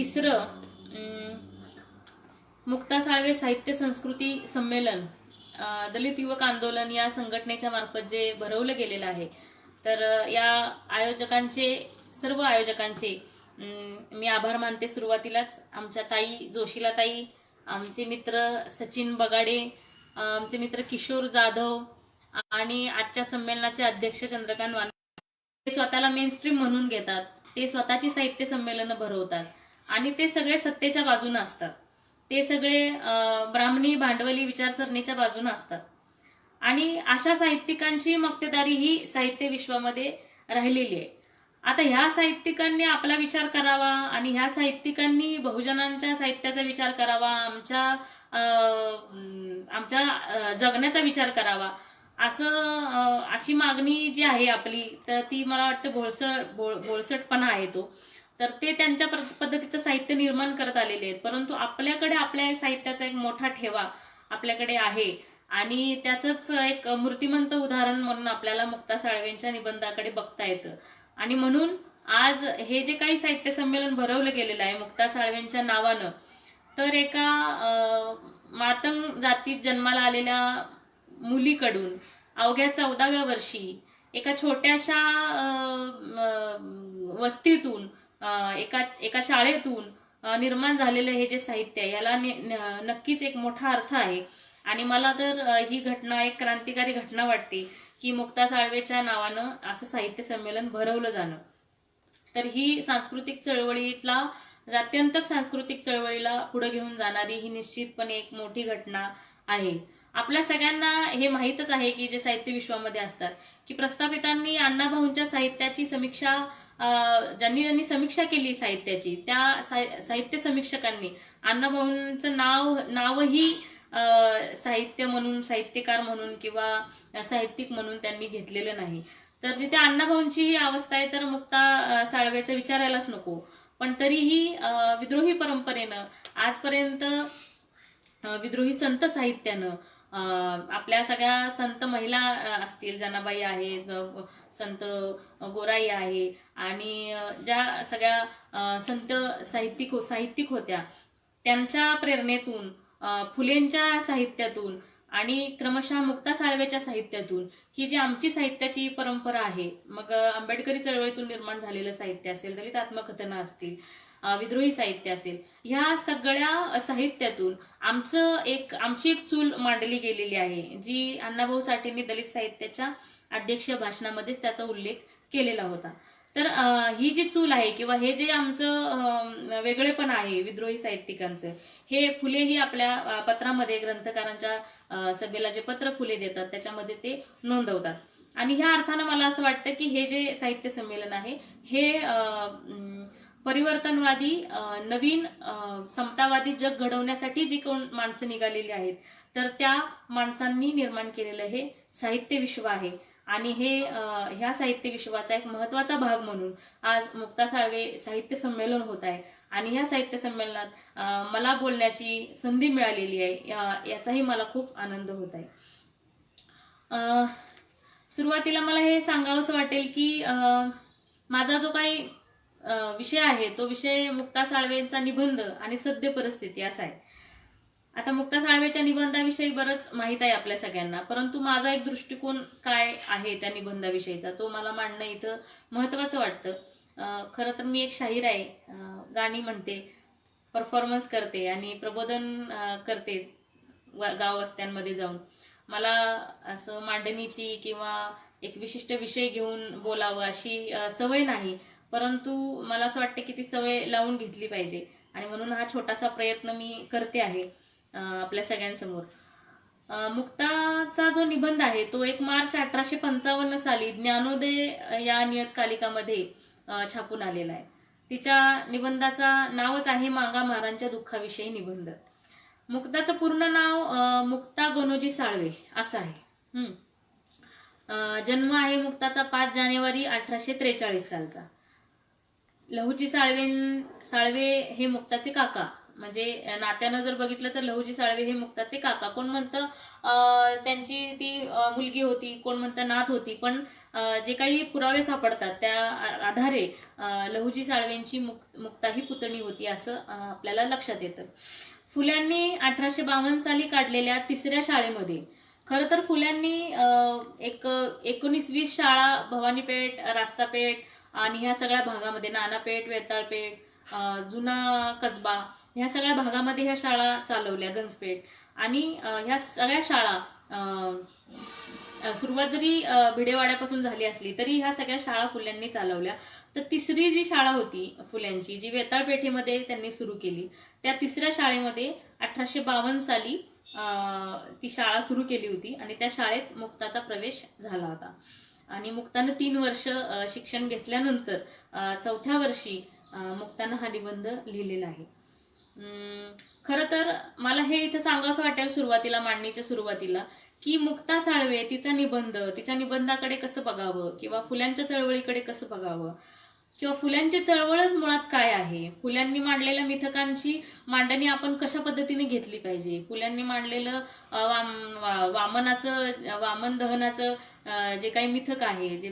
तिसरं मुक्ता साळवे साहित्य संस्कृती संमेलन दलित युवक आंदोलन या संघटनेच्या मार्फत जे भरवलं गेलेलं आहे, तर या सर्व आयोजकांचे मी आभार मानते. सुरुवातीलाच आमच्या ताई जोशीला ताई, आमचे मित्र सचिन बगाडे, आमचे मित्र किशोर जाधव आणि आजच्या संमेलनाचे अध्यक्ष चंद्रकांत वानखेडे. ते स्वतःला मेन स्ट्रीम म्हणून घेतात, ते स्वतःची साहित्य संमेलनं भरवतात आणि ते सगळे सत्तेच्या बाजूने असतात. ते सगळे ब्राह्मणी भांडवली विचारसरणीच्या बाजूने असतात आणि अशा साहित्यिकांची मक्तेदारी ही साहित्य विश्वामध्ये राहिलेली आहे. आता ह्या साहित्यिकांनी आपला विचार करावा आणि ह्या साहित्यिकांनी बहुजनांच्या साहित्याचा विचार करावा, आमच्या जगण्याचा विचार करावा, अशी मागणी जी आहे आपली, तर ती मला वाटतं भोळसटपणा आहे तो. तर ते त्यांच्या पद्धतीचं साहित्य निर्माण करत आलेले आहेत, परंतु आपल्याकडे आपल्या साहित्याचा एक मोठा ठेवा आपल्याकडे आहे आणि त्याचंच एक मूर्तिमंत उदाहरण म्हणून आपल्याला मुक्ता साळवेंच्या निबंधाकडे बघता येतं. आणि म्हणून आज हे जे काही साहित्य संमेलन भरवलं गेलेलं आहे मुक्ता साळवेंच्या नावानं, तर एका मातंग जातीत जन्माला आलेल्या मुलीकडून अवघ्या 14व्या वर्षी एका छोट्याशा वस्तीतून एका शाळेतून निर्माण झालेलं हे जे साहित्य आहे, याला नक्कीच एक मोठा अर्थ आहे. आणि मला तर ही घटना एक क्रांतिकारी घटना वाटते की मुक्ता साळवेच्या नावानं असं साहित्य संमेलन भरवलं जाणं. तर ही सांस्कृतिक चळवळीतला, जात्यंतक सांस्कृतिक चळवळीला पुढे घेऊन जाणारी ही निश्चितपणे एक मोठी घटना आहे. आपल्या सगळ्यांना हे माहीतच आहे की जे साहित्य विश्वामध्ये असतात की प्रस्थापितांनी अण्णाभाऊंच्या साहित्याची समीक्षा, ज्यांनी समीक्षा केली साहित्याची, त्या साहित्य समीक्षकांनी अण्णाभाऊंचं नावही साहित्य म्हणून, साहित्यकार म्हणून किंवा साहित्यिक म्हणून त्यांनी घेतलेलं नाही. तर जिथे अण्णाभाऊंची ही अवस्था आहे, तर मुक्ता साळवेचं विचारायलाच नको. पण तरीही विद्रोही परंपरेनं आजपर्यंत विद्रोही संत साहित्यानं आपल्या सगळ्या संत महिला असतील, जनाबाई आहेत, संत गोराई आहे आणि ज्या सगळ्या संत साहित्यिक होत्या, त्यांच्या प्रेरणेतून, फुलेंच्या साहित्यातून आणि क्रमशः मुक्ता साळवेच्या साहित्यातून ही जी आमची साहित्याची परंपरा आहे, मग आंबेडकरी चळवळीतून निर्माण झालेलं साहित्य असेल, दलित आत्मकथनं असतील, विद्रोही साहित्य असेल, ह्या सगळ्या साहित्यातून आमची एक चूल मांडली गेलेली आहे, जी अण्णाभाऊ साठेंनी दलित साहित्याच्या अध्यक्षीय भाषणामध्येच त्याचा उल्लेख केलेला होता. तर ही जी चूल आहे किंवा हे जे आमचं वेगळेपण आहे विद्रोही साहित्यिकांचं, हे फुलेही आपल्या पत्रामध्ये, ग्रंथकारांच्या सभेला जे पत्र फुले देतात त्याच्यामध्ये ते नोंदवतात. आणि ह्या अर्थानं मला असं वाटतं की हे जे साहित्य संमेलन आहे हे परिवर्तनवादी, नवीन समतावादी जग घडवण्यासाठी जी कोण माणसं निघालेली आहेत, तर त्या माणसांनी निर्माण केलेलं हे साहित्य विश्व आहे. आणि ह्या साहित्य विश्वाचा एक महत्वाचा भाग म्हणून आज मुक्ता साळवे साहित्य संमेलन होत आहे. आणि ह्या साहित्य संमेलनात मला बोलण्याची संधी मिळालेली आहे, याचाही मला खूप आनंद होत आहे. सुरुवातीला मला हे सांगावंसं वाटेल की माझा जो काही विषय आहे तो विषय मुक्ता साळवेंचा निबंध आणि सद्य परिस्थिती असा आहे. आता मुक्ता साळवेच्या निबंधाविषयी बरंच माहीत आहे आपल्या सगळ्यांना, परंतु माझा एक दृष्टिकोन काय आहे त्या निबंधाविषयीचा तो मला मांडणं इथं महत्वाचं वाटतं. खरं तर मी एक शाहीर आहे, गाणी म्हणते, परफॉर्मन्स करते आणि प्रबोधन करते गाव वस्त्यांमध्ये जाऊन. मला असं मांडणीची किंवा एक विशिष्ट विषय घेऊन बोलावं अशी सवय नाही, परंतु मला असं वाटतं की ती सवय लावून घेतली पाहिजे आणि म्हणून हा छोटासा प्रयत्न मी करते आहे आपल्या सगळ्यांसमोर. मुक्ताचा जो निबंध आहे तो 1 मार्च 1855 साली ज्ञानोदय या नियतकालिकामध्ये छापून आलेला आहे. तिच्या निबंधाचा नावच आहे मांगा महारांच्या दुःखाविषयी निबंध. मुक्ताचं पूर्ण नाव मुक्ता गणोजी साळवे असं आहे. जन्म आहे मुक्ताचा 5 जानेवारी 1843 सालचा. लहुजी साळवे हे मुक्ताचे काका म्हणजे नात्यानं जर बघितलं तर लहुजी साळवे हे मुक्ताचे काका. कोण म्हणतं त्यांची ती मुलगी होती, कोण म्हणतं नात होती, पण जे काही पुरावे सापडतात त्या आधारे लहुजी साळवेंची मुक्ता ही पुतणी होती असं आपल्याला लक्षात येतं. फुल्यांनी 1852 साली काढलेल्या तिसऱ्या शाळेमध्ये, खरं तर फुल्यांनी एक 19-20 शाळा भवानीपेठ, रास्तापेठ आणि ह्या सगळ्या भागामध्ये, नानापेठ, वेताळपेठ, जुना कसबा, ह्या सगळ्या भागामध्ये ह्या शाळा चालवल्या, गंजपेठ. आणि ह्या सगळ्या शाळा सुरुवात जरी भिडेवाड्यापासून झाली असली तरी ह्या सगळ्या शाळा फुल्यांनी चालवल्या. तर तिसरी जी शाळा होती फुल्यांची, जी वेताळपेठेमध्ये त्यांनी सुरू केली, त्या तिसऱ्या शाळेमध्ये 1852 साली ती शाळा सुरू केली होती आणि त्या शाळेत मुक्ताचा प्रवेश झाला होता. आणि मुक्तानं 3 वर्ष शिक्षण घेतल्यानंतर 4थ्या वर्षी मुक्तानं हा निबंध लिहिलेला आहे. खरं तर मला हे इथं सांगावंसं वाटेल सुरुवातीला, मांडणीच्या सुरुवातीला, की मुक्ता साळवे तिचा निबंध, तिच्या निबंधाकडे कसं बघावं किंवा फुल्यांच्या चळवळीकडे कसं बघावं किंवा फुल्यांची चळवळच मुळात काय आहे, फुल्यांनी मांडलेल्या मिथकांची मांडणी आपण कशा पद्धतीने घेतली पाहिजे, फुल्यांनी मांडलेलं वामन दहनाचं जे काही मिथक आहे, जे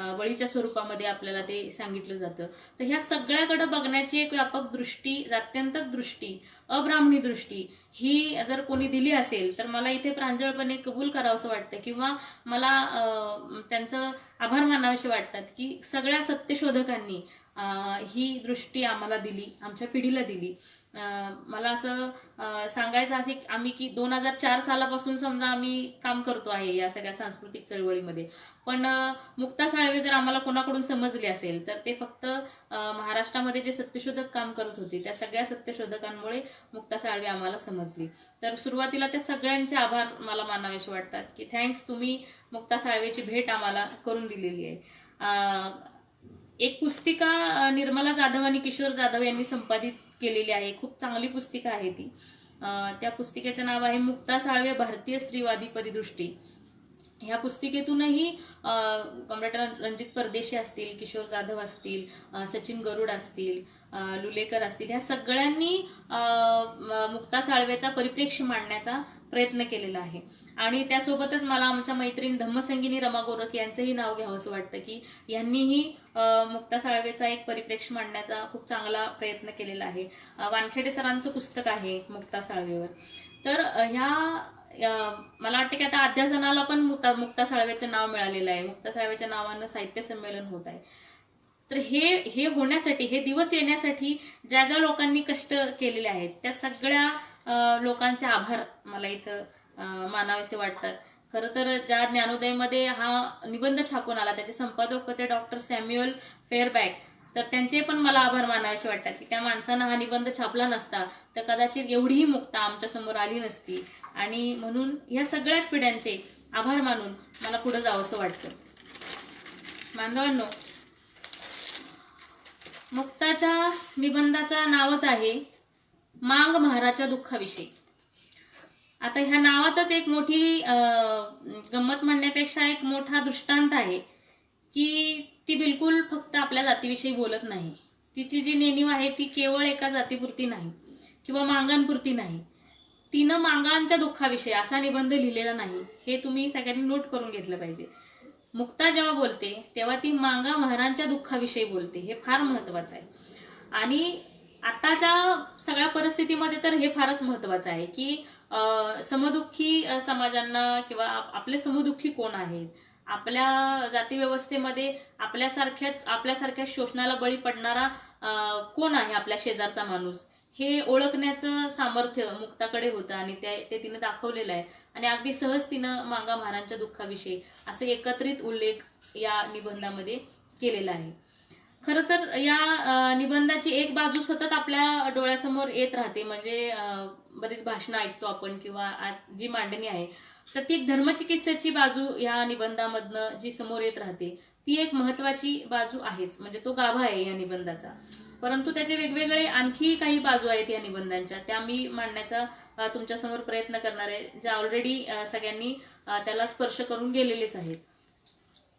बळीच्या स्वरूपामध्ये आपल्याला ते सांगितलं जातं, तर ह्या सगळ्याकडे बघण्याची एक व्यापक दृष्टी, जात्यंतक दृष्टी, अब्राह्मणी दृष्टी ही जर कोणी दिली असेल तर मला इथे प्रांजळपणे कबूल करावंसं वाटतं किंवा मला त्यांचं आभार मानावेसे वाटतात की सगळ्या सत्यशोधकांनी ही दृष्टी आम्हाला दिली, आमच्या पिढीला दिली. मला असं सांगायचं आहे आम्ही की 2004 सालापासून समजा आम्ही काम करतो आहे या सगळ्या सांस्कृतिक चळवळीमध्ये, पण मुक्ता साळवे जर आम्हाला कोणाकडून समजली असेल तर ते फक्त महाराष्ट्रामध्ये जे सत्यशोधक काम करत होते त्या सगळ्या सत्यशोधकांमुळे मुक्ता साळवे आम्हाला समजली. तर सुरुवातीला त्या सगळ्यांचे आभार मला मानावेसे वाटतात की थँक्स, तुम्ही मुक्ता साळवेची भेट आम्हाला करून दिलेली आहे. एक पुस्तिका निर्मला जाधव आणि किशोर जाधव यांनी संपादित केलेली आहे, खूप चांगली पुस्तिका आहे ती. त्या पुस्तिकेचं नाव आहे मुक्ता साळवे भारतीय स्त्रीवादी परिदृष्टी. ह्या पुस्तिकेतूनही कॉम्रेड रणजित परदेशी असतील, किशोर जाधव असतील, सचिन गरुड असतील, लुलेकर असतील, ह्या सगळ्यांनी मुक्ता साळवेचा परिप्रेक्ष्य मांडण्याचा प्रयत्न केलेला आहे. आणि त्यासोबतच मला आमच्या मैत्रीण धम्मसंगिनी रमा गोरख यांचंही नाव घ्यावंसं वाटतं की यांनीही मुक्ता साळवेचा एक परिप्रेक्ष्य मांडण्याचा खूप चांगला प्रयत्न केलेला आहे. वानखेडे सरांचं पुस्तक आहे मुक्ता साळवेवर. तर ह्या मला वाटतं की आता अध्यासनाला पण मुक्ता साळवेचं नाव मिळालेलं आहे, मुक्ता साळवेच्या नावानं साहित्य संमेलन होत आहे. तर हे होण्यासाठी, हे दिवस येण्यासाठी ज्या ज्या लोकांनी कष्ट केलेले आहेत त्या सगळ्या लोकांचे आभार मला इथं मानावेसे वाटतात. खरं तर ज्या ज्ञानोदयमध्ये हा निबंध छापून आला त्याचे संपादक होते डॉक्टर सॅम्युअल फेअरबॅक, तर त्यांचे पण मला आभार मानावेसे वाटतात की त्या माणसानं हा निबंध छापला नसता तर कदाचित एवढीही मुक्ता आमच्या समोर आली नसती. आणि म्हणून या सगळ्याच पिढ्यांचे आभार मानून मला पुढे जावंसं वाटतं. बांधवांनो, मुक्ताच्या निबंधाचं नावच आहे मांग महाराच्या दुःखाविषयी. आता ह्या नावातच एक मोठी गंमत म्हणण्यापेक्षा एक मोठा दृष्टांत आहे की ती बिलकुल फक्त आपल्या जातीविषयी बोलत नाही. तिची जी नेणीव आहे ती केवळ एका जातीपुरती नाही किंवा मांगांपुरती नाही. तिनं मांगांच्या दुःखाविषयी असा निबंध लिहिलेला नाही, हे तुम्ही सगळ्यांनी नोट करून घेतलं पाहिजे. मुक्ता जेव्हा बोलते तेव्हा ती मांगा महारांच्या दुःखाविषयी बोलते, हे फार महत्वाचं आहे. आणि आताच्या सगळ्या परिस्थितीमध्ये तर हे फारच महत्वाचं आहे की समदुःखी समाजांना किंवा आपले समदुःखी कोण आहेत, आपल्या जाती व्यवस्थेमध्ये आपल्यासारख्या शोषणाला बळी पडणारा कोण आहे, आपल्या शेजारचा माणूस, हे ओळखण्याचं सामर्थ्य मुक्ताकडे होतं आणि ते तिनं दाखवलेलं आहे. आणि अगदी सहज तिनं मांगा महारांच्या दुःखाविषयी असे एकत्रित उल्लेख या निबंधामध्ये केलेला आहे. खरं तर या निबंधाची एक बाजू सतत आपल्या डोळ्यासमोर येत राहते, म्हणजे बरीच भाषणं ऐकतो आपण किंवा जी मांडणी आहे तर ती एक धर्मचिकित्सेची बाजू या निबंधामधनं जी समोर येत राहते ती एक महत्वाची बाजू आहेच, म्हणजे तो गाभा आहे या निबंधाचा. परंतु त्याचे वेगवेगळे आणखी काही बाजू आहेत या निबंधांच्या, त्या मी मांडण्याचा तुमच्यासमोर प्रयत्न करणार आहे, ज्या ऑलरेडी सगळ्यांनी त्याला स्पर्श करून गेलेलेच आहेत.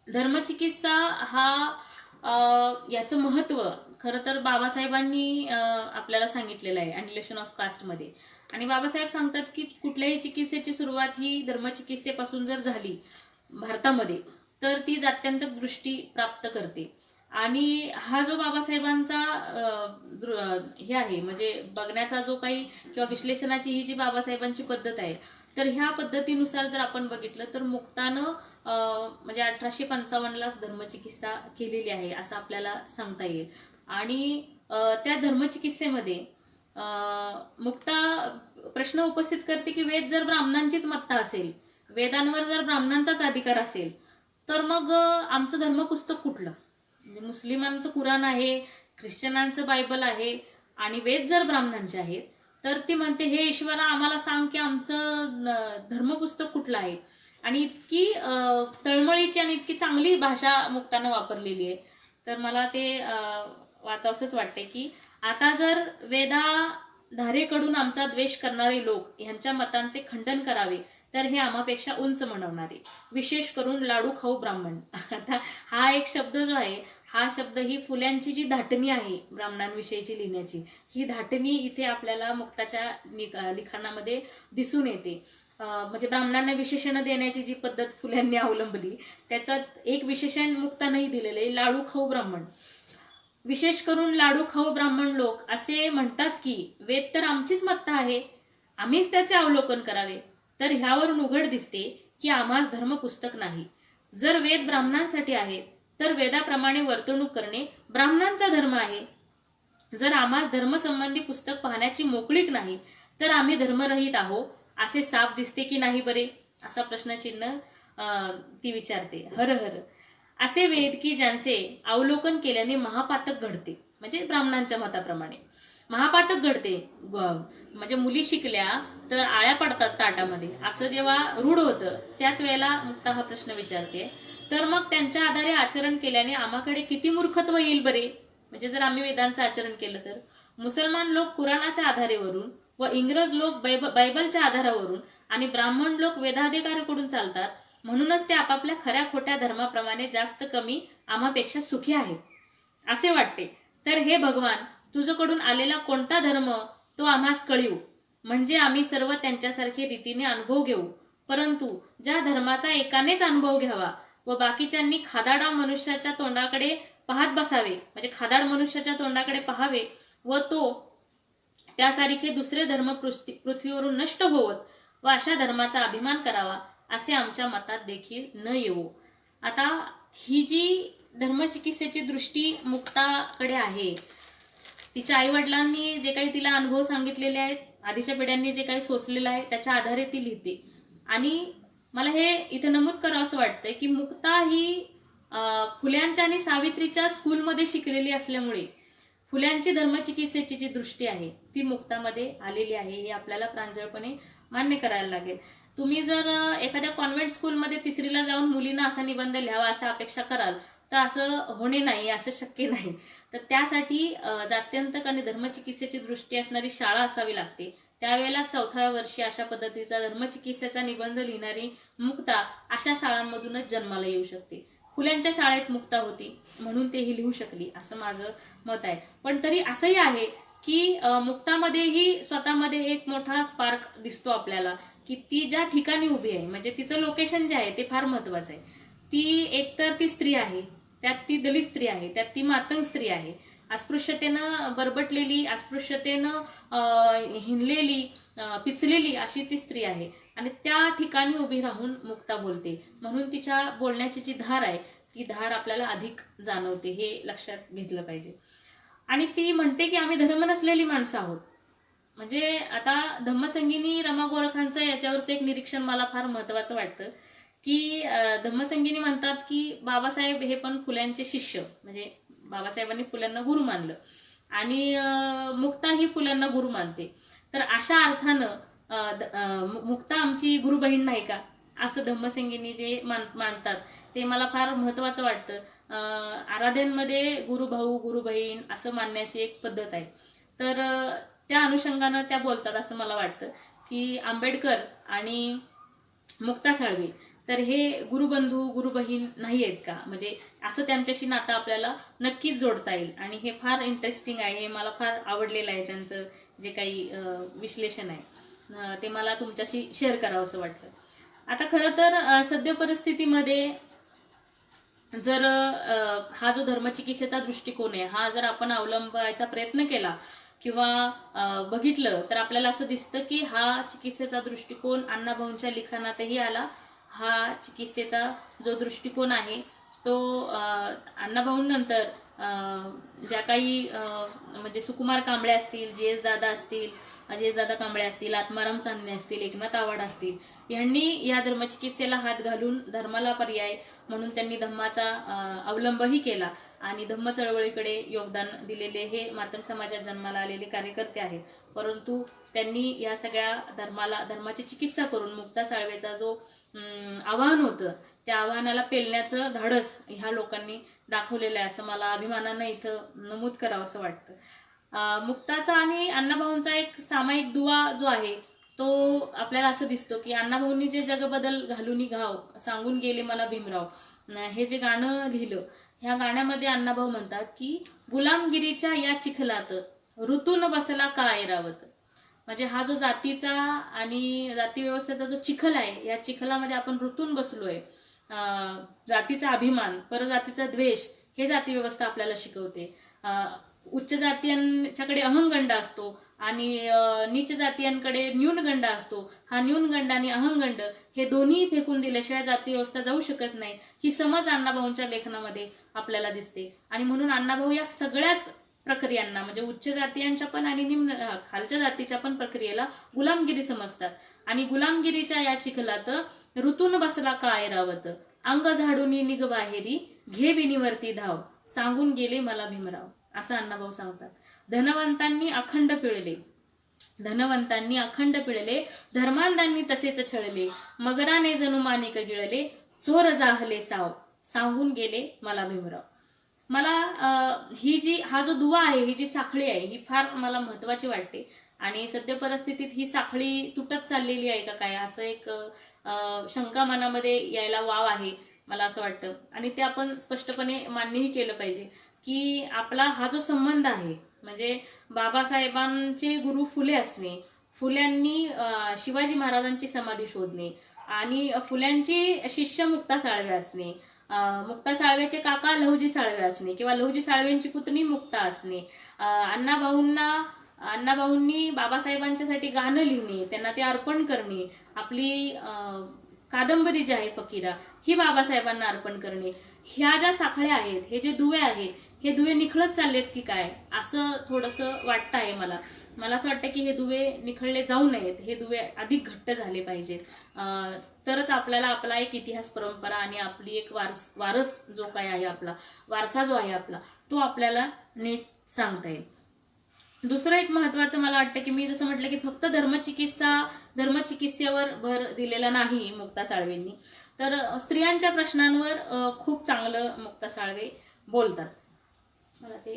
धर्मचिकित्सा हा याचं महत्त्व खरं तर बाबासाहेबांनी आपल्याला सांगितलेलं आहे ॲनिलेशन ऑफ कास्टमध्ये. आणि बाबासाहेब सांगतात की कुठल्याही चिकित्सेची सुरुवात ही धर्मचिकित्सेपासून जर झाली भारतामध्ये तर ती जात्यंतक दृष्टी प्राप्त करते. आणि हा जो बाबासाहेबांचा हे आहे म्हणजे बघण्याचा जो काही किंवा विश्लेषणाची ही जी बाबासाहेबांची पद्धत आहे, तर ह्या पद्धतीनुसार जर आपण बघितलं तर मुक्तानं म्हणजे 1855लाच धर्मचिकित्सा केलेली आहे असं आपल्याला सांगता येईल. आणि त्या धर्मचिकित्सेमध्ये मुक्ता प्रश्न उपस्थित करते की वेद जर ब्राह्मणांचीच मत्ता असेल, वेदांवर जर ब्राह्मणांचाच अधिकार असेल, तर मग आमचं धर्मपुस्तक कुठलं? मुस्लिमांचं कुराण आहे, ख्रिश्चनांचं बायबल आहे आणि वेद जर ब्राह्मणांचे आहेत, तर ती म्हणते हे ईश्वरा आम्हाला सांग की आमचं धर्मपुस्तक कुठलं आहे. आणि इतकी तळमळीची आणि इतकी चांगली भाषा मुक्तानं वापरलेली आहे. तर मला ते वाचावंसंच वाटते की आता जर वेदाधारेकडून आमचा द्वेष करणारे लोक यांच्या मतांचे खंडन करावे तर हे आम्हापेक्षा उंच म्हणवणारे, विशेष करून लाडू खाऊ ब्राह्मण. आता हा एक शब्द जो आहे, हा शब्द ही फुल्यांची जी धाटणी आहे ब्राह्मणांविषयीची लिहिण्याची, ही धाटणी इथे आपल्याला मुक्ताच्या लिखाणामध्ये दिसून येते. म्हणजे ब्राह्मणांना विशेषण देण्याची जी पद्धत फुल्यांनी अवलंबली त्याच्यात एक विशेषण मुक्तानंही दिलेलं आहे, लाडू खाऊ ब्राह्मण. विशेष करून लाडू खाऊ ब्राह्मण लोक असे म्हणतात की वेद तर आमचीच मत्ता आहे, आम्हीच त्याचे अवलोकन करावे. तर ह्यावरून उघड दिसते की आम्हास धर्मपुस्तक नाही. जर वेद ब्राह्मणांसाठी आहेत तर वेदाप्रमाणे वर्तणूक करणे ब्राह्मणांचा धर्म आहे. जर आम्हास धर्मसंबंधी पुस्तक पाहण्याची मोकळीक नाही तर आम्ही धर्मरहित आहोत असे साफ दिसते की नाही बरे, असा प्रश्नचिन्ह ती विचारते. हर हर. असे वेद की ज्यांचे अवलोकन केल्याने महापातक घडते, म्हणजे ब्राह्मणांच्या मताप्रमाणे महापातक घडते. म्हणजे मुली शिकल्या तर आळ्या पडतात ताटामध्ये, असं जेव्हा रूढ होतं त्याच वेळेला मुक्ता हा प्रश्न विचारते. तर मग त्यांच्या आधारे आचरण केल्याने आम्हाकडे किती मूर्खत्व येईल बरे. म्हणजे जर आम्ही वेदांचं आचरण केलं तर मुसलमान लोक कुराणाच्या आधारेवरून व इंग्रज लोक बायबलच्या आधारावरून आणि ब्राह्मण लोक वेदाधिकाराकडून चालतात, म्हणूनच ते आपापल्या खऱ्या खोट्या धर्माप्रमाणे जास्त कमी आम्हापेक्षा सुखी आहेत असे वाटते. तर हे भगवान, तुझकडून आलेला कोणता धर्म तो आम्हास कळीव, म्हणजे आम्ही सर्व त्यांच्यासारखे रीतीने अनुभव घेऊ. परंतु ज्या धर्माचा एकानेच अनुभव घ्यावा व बाकीच्यांनी खादाडा मनुष्याच्या तोंडाकडे पाहत बसावे, म्हणजे खादाड मनुष्याच्या तोंडाकडे पाहावे व तो त्यासारखे दुसरे धर्म पृथ्वीवरून नष्ट होवत व अशा धर्माचा अभिमान करावा असे आमच्या मतात देखील न येवो. आता ही जी धर्मचिकित्सेची दृष्टी मुक्ताकडे आहे, तिच्या आई वडिलांनी जे काही तिला अनुभव सांगितलेले आहेत, आधीच्या पिढ्यांनी जे काही सोसलेलं आहे त्याच्या आधारे ती लिहिते. आणि मला हे इथे नमूद करावं असं वाटतंय की मुक्ता ही फुल्यांच्या आणि सावित्रीच्या स्कूलमध्ये शिकलेली असल्यामुळे फुल्यांची धर्मचिकित्सेची जी दृष्टी आहे ती मुक्तामध्ये आलेली आहे, हे आपल्याला प्रांजळपणे मान्य करायला लागेल. तुम्ही जर एखाद्या कॉन्व्हेंट स्कूलमध्ये 3रीला जाऊन मुलींना असा निबंध लिहावा असं अपेक्षा कराल तर असं होणे नाही, असं शक्य नाही. तर त्यासाठी जात्यंतक आणि धर्मचिकित्सेची दृष्टी असणारी शाळा असावी लागते. त्यावेळेला 4थ्या वर्षी अशा पद्धतीचा धर्मचिकित्सेचा निबंध लिहिणारी मुक्ता अशा शाळांमधूनच जन्माला येऊ शकते. फुल्यांच्या शाळेत मुक्ता होती म्हणून ते ही लिहू शकली असं माझं मत आहे. पण तरी असंही आहे की मुक्तामध्येही स्वतःमध्ये एक मोठा स्पार्क दिसतो आपल्याला की ती ज्या ठिकाणी उभी आहे, म्हणजे तिचं लोकेशन जे आहे ते फार महत्वाचं आहे. ती एकतर ती स्त्री आहे, त्यात ती दलित स्त्री आहे, त्यात ती मातंग स्त्री आहे, अस्पृश्यतेनं बरबटलेली, अस्पृश्यतेनं हिंडलेली, पिचलेली अशी ती स्त्री आहे. आणि त्या ठिकाणी उभी राहून मुक्ता बोलते, म्हणून तिच्या बोलण्याची जी धार आहे ती धार आपल्याला अधिक जाणवते, हे लक्षात घेतलं पाहिजे. आणि ती म्हणते की आम्ही धर्म नसलेली माणसं आहोत. म्हणजे आता धम्मसंगिनी रमा गोरखांचं याच्यावरचं एक निरीक्षण मला फार महत्वाचं वाटतं की धम्मसंगिनी म्हणतात की बाबासाहेब हे पण फुल्यांचे शिष्य, म्हणजे बाबासाहेबांनी फुल्यांना गुरु मानलं आणि मुक्ता ही फुल्यांना गुरु मानते. तर अशा अर्थानं मुक्ता आमची गुरु बहीण नाही का, असं धम्मसंगिनी जे मानतात ते मला फार महत्वाचं वाटतं. आराध्यांमध्ये गुरुभाऊ गुरु बहीण असं मानण्याची एक पद्धत आहे. तर त्या अनुषंगानं त्या बोलतात असं मला वाटतं की आंबेडकर आणि मुक्ता साळवे तर हे गुरुबंधू गुरुबहीण नाही आहेत का, म्हणजे असं त्यांच्याशी नातं आपल्याला नक्कीच जोडता येईल. आणि हे फार इंटरेस्टिंग आहे, हे मला फार आवडलेलं आहे त्यांचं जे काही विश्लेषण आहे ते मला तुमच्याशी शेअर करावं असं वाटतं. आता खरं तर सद्य परिस्थितीमध्ये जर हा जो धर्मचिकित्सेचा दृष्टिकोन आहे हा जर आपण अवलंबायचा प्रयत्न केला किंवा बघितलं तर आपल्याला असं दिसतं की हा चिकित्सेचा दृष्टिकोन अण्णाभाऊंच्या लिखाणातही आला. हा चिकित्सेचा जो दृष्टिकोन आहे तो अण्णाभाऊंनंतर ज्या काही म्हणजे सुकुमार कांबळे असतील, जी.एस. दादा असतील, दादा कांबळे असतील, आत्माराम चांदणे असतील, एकनाथ आवाड असतील, यांनी या धर्मचिकित्सेला हात घालून धर्माला पर्याय म्हणून त्यांनी धम्माचा अवलंबही केला आणि धम्म चळवळीकडे योगदान दिलेले हे मातंग समाजात जन्माला आलेले कार्यकर्ते आहेत. परंतु त्यांनी या सगळ्या धर्माची चिकित्सा करून मुक्ता साळवेचा जो आव्हान होतं त्या आव्हानाला पेलण्याचं धाडस ह्या लोकांनी दाखवलेलं आहे असं मला अभिमानानं इथं नमूद करावं असं वाटतं. मुक्ताचा आणि अण्णाभाऊंचा एक सामायिक दुवा जो आहे तो आपल्याला असं दिसतो की अण्णाभाऊंनी जे जगबदल घालून घाव सांगून गेले मला भीमराव हे जे गाणं लिहिलं, ह्या गाण्यामध्ये अण्णाभाऊ म्हणतात की गुलामगिरीच्या या चिखलात ऋतून बसला का ऐरावत. म्हणजे हा जो जातीचा आणि जाती व्यवस्थेचा जो चिखल आहे या चिखलामध्ये आपण ऋतून बसलोय. जातीचा अभिमान, परजातीचा द्वेष हे जाती व्यवस्था आपल्याला शिकवते. उच्च जातीयांच्याकडे अहंगंड असतो आणि नीच जातीयांकडे न्यूनगंड असतो. हा न्यूनगंड आणि अहंगंड हे दोन्ही फेकून दिल्याशिवाय जाती व्यवस्था जाऊ शकत नाही, ही समज अण्णाभाऊंच्या लेखनामध्ये आपल्याला दिसते. आणि म्हणून अण्णाभाऊ या सगळ्याच प्रक्रियांना म्हणजे उच्च जातीयांच्या पण आणि निम्न खालच्या जातीच्या पण प्रक्रियेला गुलामगिरी समजतात. आणि गुलामगिरीच्या या चिखलात ऋतून बसला का ऐरावत, अंग झाडून निघ बाहेरी, घे बिनीवरती धाव, सांगून गेले मला भीमराव, असं अण्णाभाऊ सांगतात. धनवंतांनी अखंड पिळले, धर्मांधांनी तसेच छळले, मगराने जणू मानिक गिळले, चोर जाहले साव, सांगून गेले मला भीमराव. मला हा जो दुवा आहे, ही जी साखळी आहे ही फार मला महत्वाची वाटते. आणि सद्य परिस्थितीत ही साखळी तुटत चाललेली आहे का काय असं एक शंका मनामध्ये यायला वाव आहे मला असं वाटतं. आणि ते आपण स्पष्टपणे मान्यही केलं पाहिजे की आपला हा जो संबंध आहे म्हणजे बाबासाहेबांचे गुरु फुले असणे, फुल्यांनी शिवाजी महाराजांची समाधी शोधणे आणि फुल्यांची शिष्य मुक्ता साळवे असणे, मुक्ता साळवेचे काका लहुजी साळवे असणे किंवा लहुजी साळवेंची पुतणी मुक्ता असणे, अण्णाभाऊंनी बाबासाहेबांच्यासाठी गाणं लिहिणे, त्यांना ते अर्पण करणे, आपली कादंबरी जी आहे फकीरा ही बाबासाहेबांना अर्पण करणे, ह्या ज्या साखळ्या आहेत, हे जे दुवे आहेत हे दुवे निखळत चाललेत की काय असं थोडंसं वाटतं आहे मला. असं वाटतं की हे दुवे निखळले जाऊ नयेत, हे दुवे अधिक घट्ट झाले पाहिजेत. तरच आपल्याला आपला एक इतिहास परंपरा आणि आपली एक वारस जो काय आहे, आपला वारसा जो आहे आपला, तो आपल्याला नीट सांगता येईल. दुसरं एक महत्वाचं मला वाटतं की मी जसं म्हटलं की फक्त धर्मचिकित्सेवर भर दिलेला नाही मुक्ता साळवेंनी, तर स्त्रियांच्या प्रश्नांवर खूप चांगलं मुक्ता साळवे बोलतात. मला ते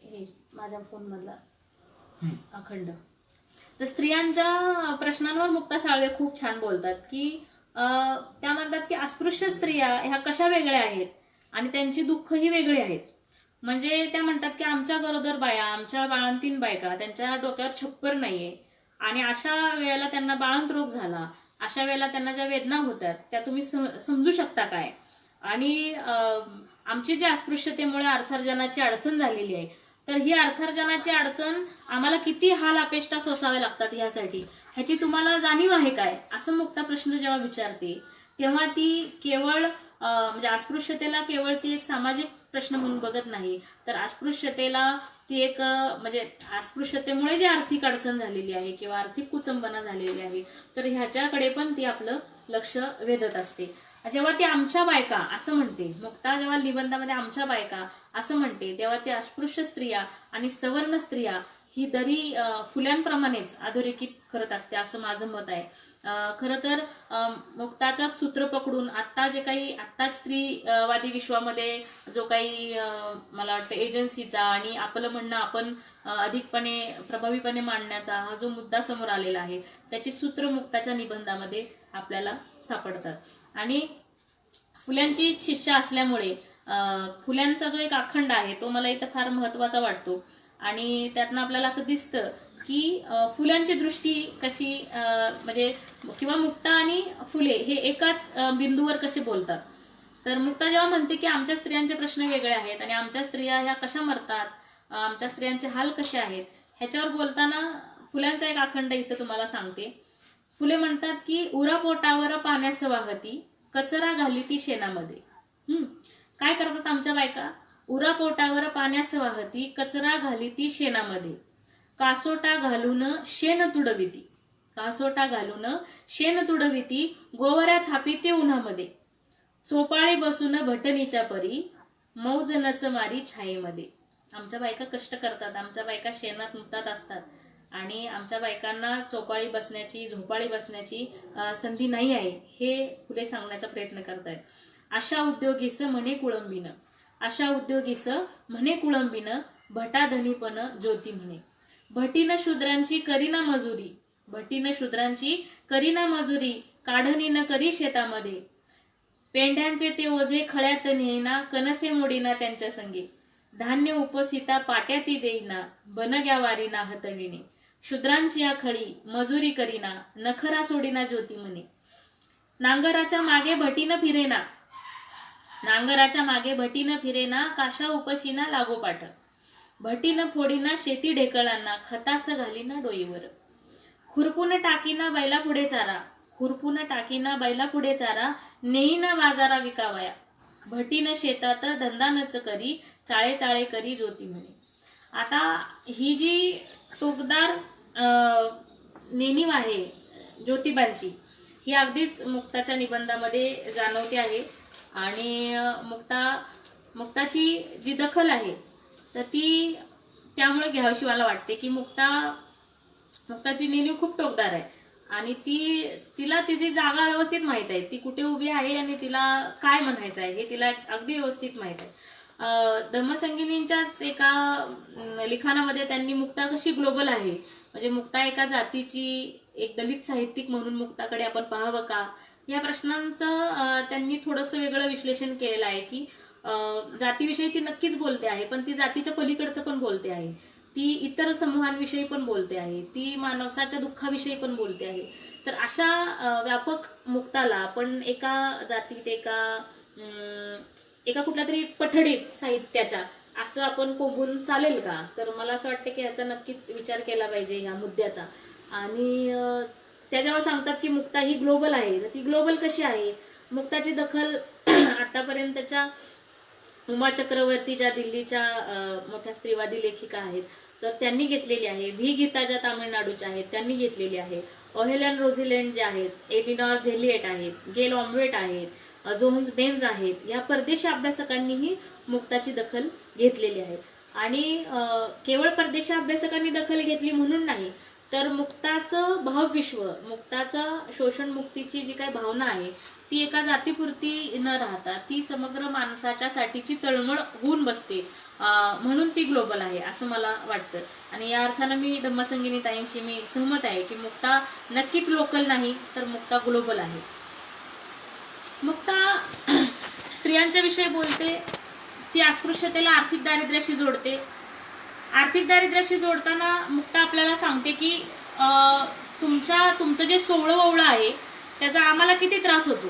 हे माझ्या फोन मधला अखंड, तर स्त्रियांच्या प्रश्नांवर मुक्ता साळवे खूप छान बोलतात की त्या म्हणतात की अस्पृश्य स्त्रिया ह्या कशा वेगळ्या आहेत आणि त्यांची दुःखही वेगळी आहेत. म्हणजे त्या म्हणतात की आमच्या गरोदर बाया, आमच्या बाळंतीण बायका, त्यांच्या डोक्यावर छप्पर नाहीये आणि अशा वेळेला त्यांना बाळंत रोग झाला, अशा वेळेला त्यांना ज्या वेदना होतात त्या तुम्ही समजू शकता काय. आणि आमची जी अस्पृश्यतेमुळे अर्थार्जनाची अडचण झालेली आहे, तर ही अर्थार्जनाची अडचण आम्हाला किती हाल अपेष्टा सोसाव्या लागतात ह्यासाठी, ह्याची तुम्हाला जाणीव आहे काय, असं मुक्ता प्रश्न जेव्हा विचारते तेव्हा ती केवळ म्हणजे अस्पृश्यतेला केवळ ती एक सामाजिक प्रश्न म्हणून बघत नाही, तर अस्पृश्यतेला ती एक म्हणजे अस्पृश्यतेमुळे जी आर्थिक अडचण झालेली आहे किंवा आर्थिक कुचंबना झालेली आहे तर ह्याच्याकडे पण ती आपलं लक्ष वेधत असते. जेव्हा ती आमच्या बायका असं म्हणते, मुक्ता जेव्हा निबंधामध्ये आमच्या बायका असं म्हणते, तेव्हा ती अस्पृश्य स्त्रिया आणि सवर्ण स्त्रिया ही दरी फुल्यांप्रमाणेच अधोरेखित करत असते असं माझं मत आहे. खरं तर मुक्ताचाच सूत्र पकडून आत्ता स्त्रीवादी विश्वामध्ये जो काही मला वाटतं एजन्सीचा आणि आपलं म्हणणं आपण अधिकपणे प्रभावीपणे मांडण्याचा हा जो मुद्दा समोर आलेला आहे त्याची सूत्र मुक्ताच्या निबंधामध्ये आपल्याला सापडतात. आणि फुल्यांची शिष्य असल्यामुळे फुल्यांचा जो एक अखंड आहे तो मला इथं फार महत्त्वाचा वाटतो. आणि त्यातनं आपल्याला असं दिसतं की फुलांची दृष्टी कशी म्हणजे किंवा मुक्ता आणि फुले हे एकाच बिंदूवर कसे बोलतात. तर मुक्ता जेव्हा म्हणते की आमच्या स्त्रियांचे प्रश्न वेगळे आहेत आणि आमच्या स्त्रिया ह्या कशा मरतात, आमच्या स्त्रियांचे हाल कसे आहेत, ह्याच्यावर बोलताना फुलांचा एक अखंड इथं तुम्हाला सांगते. फुले म्हणतात की उरा पोटावर पाण्यास वाहती, कचरा घाली ती शेणामध्ये. काय करतात आमच्या बायका? उरा पोटावर पाण्यास वाहती, कचरा घाली ती शेणामध्ये, कासोटा घालून शेण तुडविती, कासोटा घालून शेण तुडविती, गोवऱ्या थापिती उन्हामध्ये, चोपाळी बसून भटणीच्या परी, मौज नच मारी छायेमध्ये. आमच्या बायका कष्ट करतात, आमच्या बायका शेणात मुतात असतात आणि आमच्या बायकांना चोपाळी बसण्याची, झोपाळी बसण्याची संधी नाही आहे, हे फुले सांगण्याचा प्रयत्न करतायत. अशा उद्योगीस म्हणे कुळंबीनं, अशा उद्योगीस म्हणे कुळंबीनं, भटाधनीपण ज्योती म्हणे. भटीनं शूद्रांची करीना मजुरी, भटीनं शूद्रांची करीना मजुरी, काढणीनं करी शेतामध्ये, पेंढ्यांचे ते ओझे खळ्यात नेईना, कनसे मोडीना त्यांच्या संगे, धान्य उपसिता पाट्याती देईना, बनग्या वारीना हतणीने, शूद्रांची या खळी मजुरी करीना, नखरा सोडीना ज्योती म्हणे. नांगराच्या मागे भटीनं फिरेना, नांगराच्या मागे भटीनं फिरेना, काशा उपशीना लागोपाठ, भटीनं फोडीना शेती ढेकळांना, खतास घालीना डोईवर, खुरपून टाकीना बैला पुढे चारा, खुरपून टाकीना बैला पुढे चारा, नेईना बाजारा विकावया, भटीनं शेतात धंदा नच करी, चाळे चाळे करी ज्योती म्हणे. आता ही जी टोकदार नेणीव आहे ज्योतिबांची, ही अगदीच मुक्ताच्या निबंधामध्ये जाणवते आहे. आणि मुक्ताची जी दखल आहे तर ती त्यामुळे घ्यावीशी मला वाटते की मुक्ताची नेणीव खूप टोकदार आहे आणि तिला तिची जागा व्यवस्थित माहीत आहे, ती कुठे उभी आहे आणि तिला काय म्हणायचं आहे हे तिला अगदी व्यवस्थित माहीत आहे. धम्मसंगिनींच्याच एका लिखाणामध्ये त्यांनी मुक्ता कशी ग्लोबल आहे, म्हणजे मुक्ता एका जातीची, एक दलित साहित्यिक म्हणून मुक्ताकडे आपण पाहावं का, या प्रश्नांचं त्यांनी थोडंसं वेगळं विश्लेषण केलेलं आहे की जातीविषयी ती नक्कीच बोलते आहे, पण ती जातीच्या पलीकडचं पण बोलते आहे, ती इतर समूहांविषयी पण बोलते आहे, ती मानवाच्या दुःखाविषयी पण बोलते आहे. तर अशा व्यापक मुक्ताला आपण एका जातीत, एका कुठल्या तरी पठडीत साहित्याच्या असं आपण कोंबून चालेल का? तर मला असं वाटतं की याचा नक्कीच विचार केला पाहिजे ह्या मुद्द्याचा. आणि त्या जेव्हा सांगतात की मुक्ता ही ग्लोबल आहे, तर ती ग्लोबल कशी आहे? मुक्ताची दखल आतापर्यंतच्या उमा चक्रवर्ती ज्या दिल्लीच्या मोठ्या स्त्रीवादी लेखिका आहेत तर त्यांनी घेतलेली आहे, व्ही गीता ज्या तामिळनाडूच्या आहेत त्यांनी घेतलेली आहे, ओहेलन रोझिलँड जे आहेत, एलिनॉर झेलिएट आहेत, गेल ऑम्वेट आहेत, जोन्स बेन्स आहेत, या परदेशी अभ्यासकांनीही मुक्ताची दखल घेतलेली आहे. आणि केवळ परदेशी अभ्यासकांनी दखल घेतली म्हणून नाही, तर मुक्ताचं भावविश्व, मुक्ताचं शोषण मुक्तीची जी काही भावना आहे ती एका जातीपुरती न राहता ती समग्र माणसाच्या साठीची तळमळ होऊन बसते, म्हणून ती ग्लोबल आहे असं मला वाटतं. आणि या अर्थानं मी धम्मसंगिनी ताईंशी मी सहमत आहे की मुक्ता नक्कीच लोकल नाही तर मुक्ता ग्लोबल आहे. मुक्ता स्त्रियांच्या विषयी बोलते, ती अस्पृश्यतेला आर्थिक दारिद्र्याशी जोडते. आर्थिक दारिद्र्याशी जोडताना मुक्ता आपल्याला सांगते की तुमचं जे सोवळं ववळं आहे त्याचा आम्हाला किती त्रास होतो.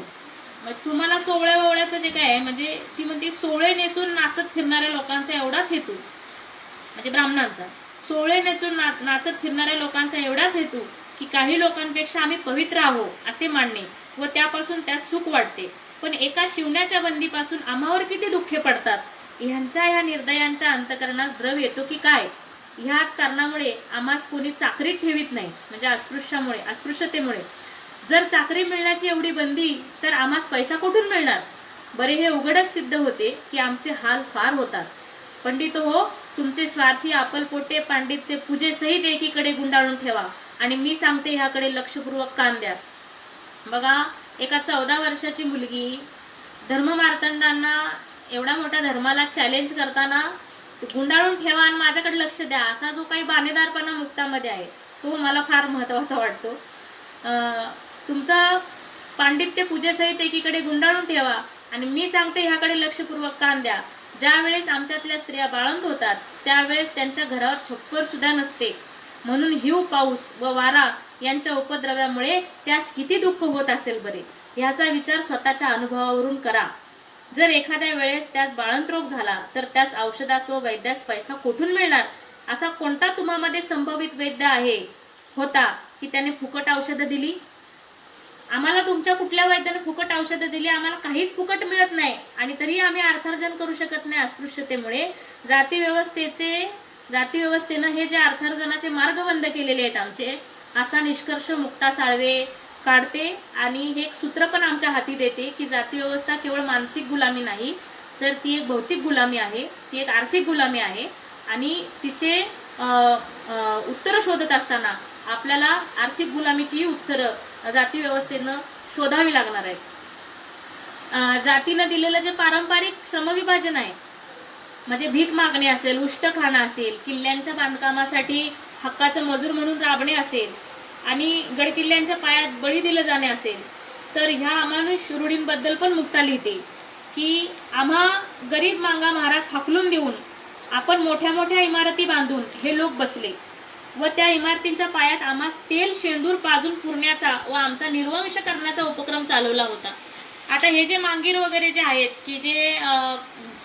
मग तुम्हाला सोवळ्या ववळ्याचं जे काय आहे, म्हणजे ती म्हणते सोवळे नेसून नाचत फिरणाऱ्या लोकांचा एवढाच हेतू, म्हणजे ब्राह्मणांचा सोवळे नेसून नाचत फिरणाऱ्या लोकांचा एवढाच हेतू की काही लोकांपेक्षा आम्ही पवित्र आहोत असे मानणे व त्यापासून त्यास सुख वाटते, पण एका शिवण्याच्या बंदीपासून आम्हावर किती दुःखे पडतात, ह्या निर्दयांच्या अंतकरणास द्रव येतो की काय. ह्याच कारणामुळे आम्हास कोणी चाकरीत ठेवीत नाही, म्हणजे अस्पृश्यतेमुळे. जर चाकरी मिळण्याची एवढी बंदी तर आम्हास पैसा कुठून मिळणार. बरे हे उघडच सिद्ध होते की आमचे हाल फार होतात. पंडित हो, तुमचे स्वार्थी आपलपोटे पांडित्य पूजे सहित एकीकडे गुंडाळून ठेवा आणि मी सांगते ह्याकडे लक्षपूर्वक कान द्या. बघा, एका 14 वर्षाची मुलगी धर्ममार्तंडांना एवढ्या मोठ्या धर्माला चॅलेंज करताना गुंडाळून ठेवा आणि माझ्याकडे लक्ष द्या असा जो काही बाणेदारपणा मुक्तामध्ये आहे तो मला फार महत्त्वाचा वाटतो. तुमचा पांडित्य पूजेसहित एकीकडे गुंडाळून ठेवा आणि मी सांगते ह्याकडे लक्षपूर्वक कान द्या. ज्या वेळेस आमच्यातल्या स्त्रिया बाळंत होतात त्यावेळेस त्यांच्या घरावर छप्पर सुद्धा नसते. म्हणून हिव, पाऊस व वारा यांच्या उपद्रव्यामुळे त्यास किती दुःख होत असेल बरे. ह्याचा विचार स्वतःच्या अनुभवावरून करा. जर एखाद्या वेळेस त्यास बाळंत रोग झाला तर त्यास औषधास व वैद्यास पैसा कुठून मिळणार. असा कोणता तुम्हामध्ये संभवित वैद्य आहे होता की त्याने फुकट औषधं दिली. आम्हाला तुमच्या कुठल्या वैद्याने फुकट औषधं दिली. आम्हाला काहीच फुकट मिळत नाही आणि तरी आम्ही अर्थार्जन करू शकत नाही अस्पृश्यतेमुळे. जाती व्यवस्थेनं हे जे अर्थार्जनाचे मार्ग बंद केलेले आहेत आमचे, असा निष्कर्ष मुक्ता साळवे काढते आणि हे एक सूत्र पण आमच्या हाती देते की जाती व्यवस्था केवळ मानसिक गुलामी नाही तर ती एक भौतिक गुलामी आहे, ती एक आर्थिक गुलामी आहे आणि तिचे उत्तर शोधत असताना आपल्याला आर्थिक गुलामीचीही उत्तरं जाती व्यवस्थेनं शोधावी लागणार आहेत. जातीनं दिलेलं जे पारंपरिक श्रमविभाजन आहे, म्हणजे भीक मागणे असेल, उष्ट खाणं असेल, किल्ल्यांच्या बांधकामासाठी हक्काचं मजूर म्हणून राबणे असेल आणि गडकिल्ल्यांच्या पायात बळी दिलं जाणे असेल, तर ह्या अमानुष रूढींबद्दल पण मुक्ता लिहिते की आम्हा गरीब मांगा महाराज हाकलून देऊन आपण मोठ्या मोठ्या इमारती बांधून हे लोक बसले व त्या इमारतींच्या पायात आम्हा तेल शेंदूर पाजून पुरण्याचा व आमचा निर्वंश करण्याचा उपक्रम चालवला होता. आता हे जे मांगीर वगैरे जे आहेत की जे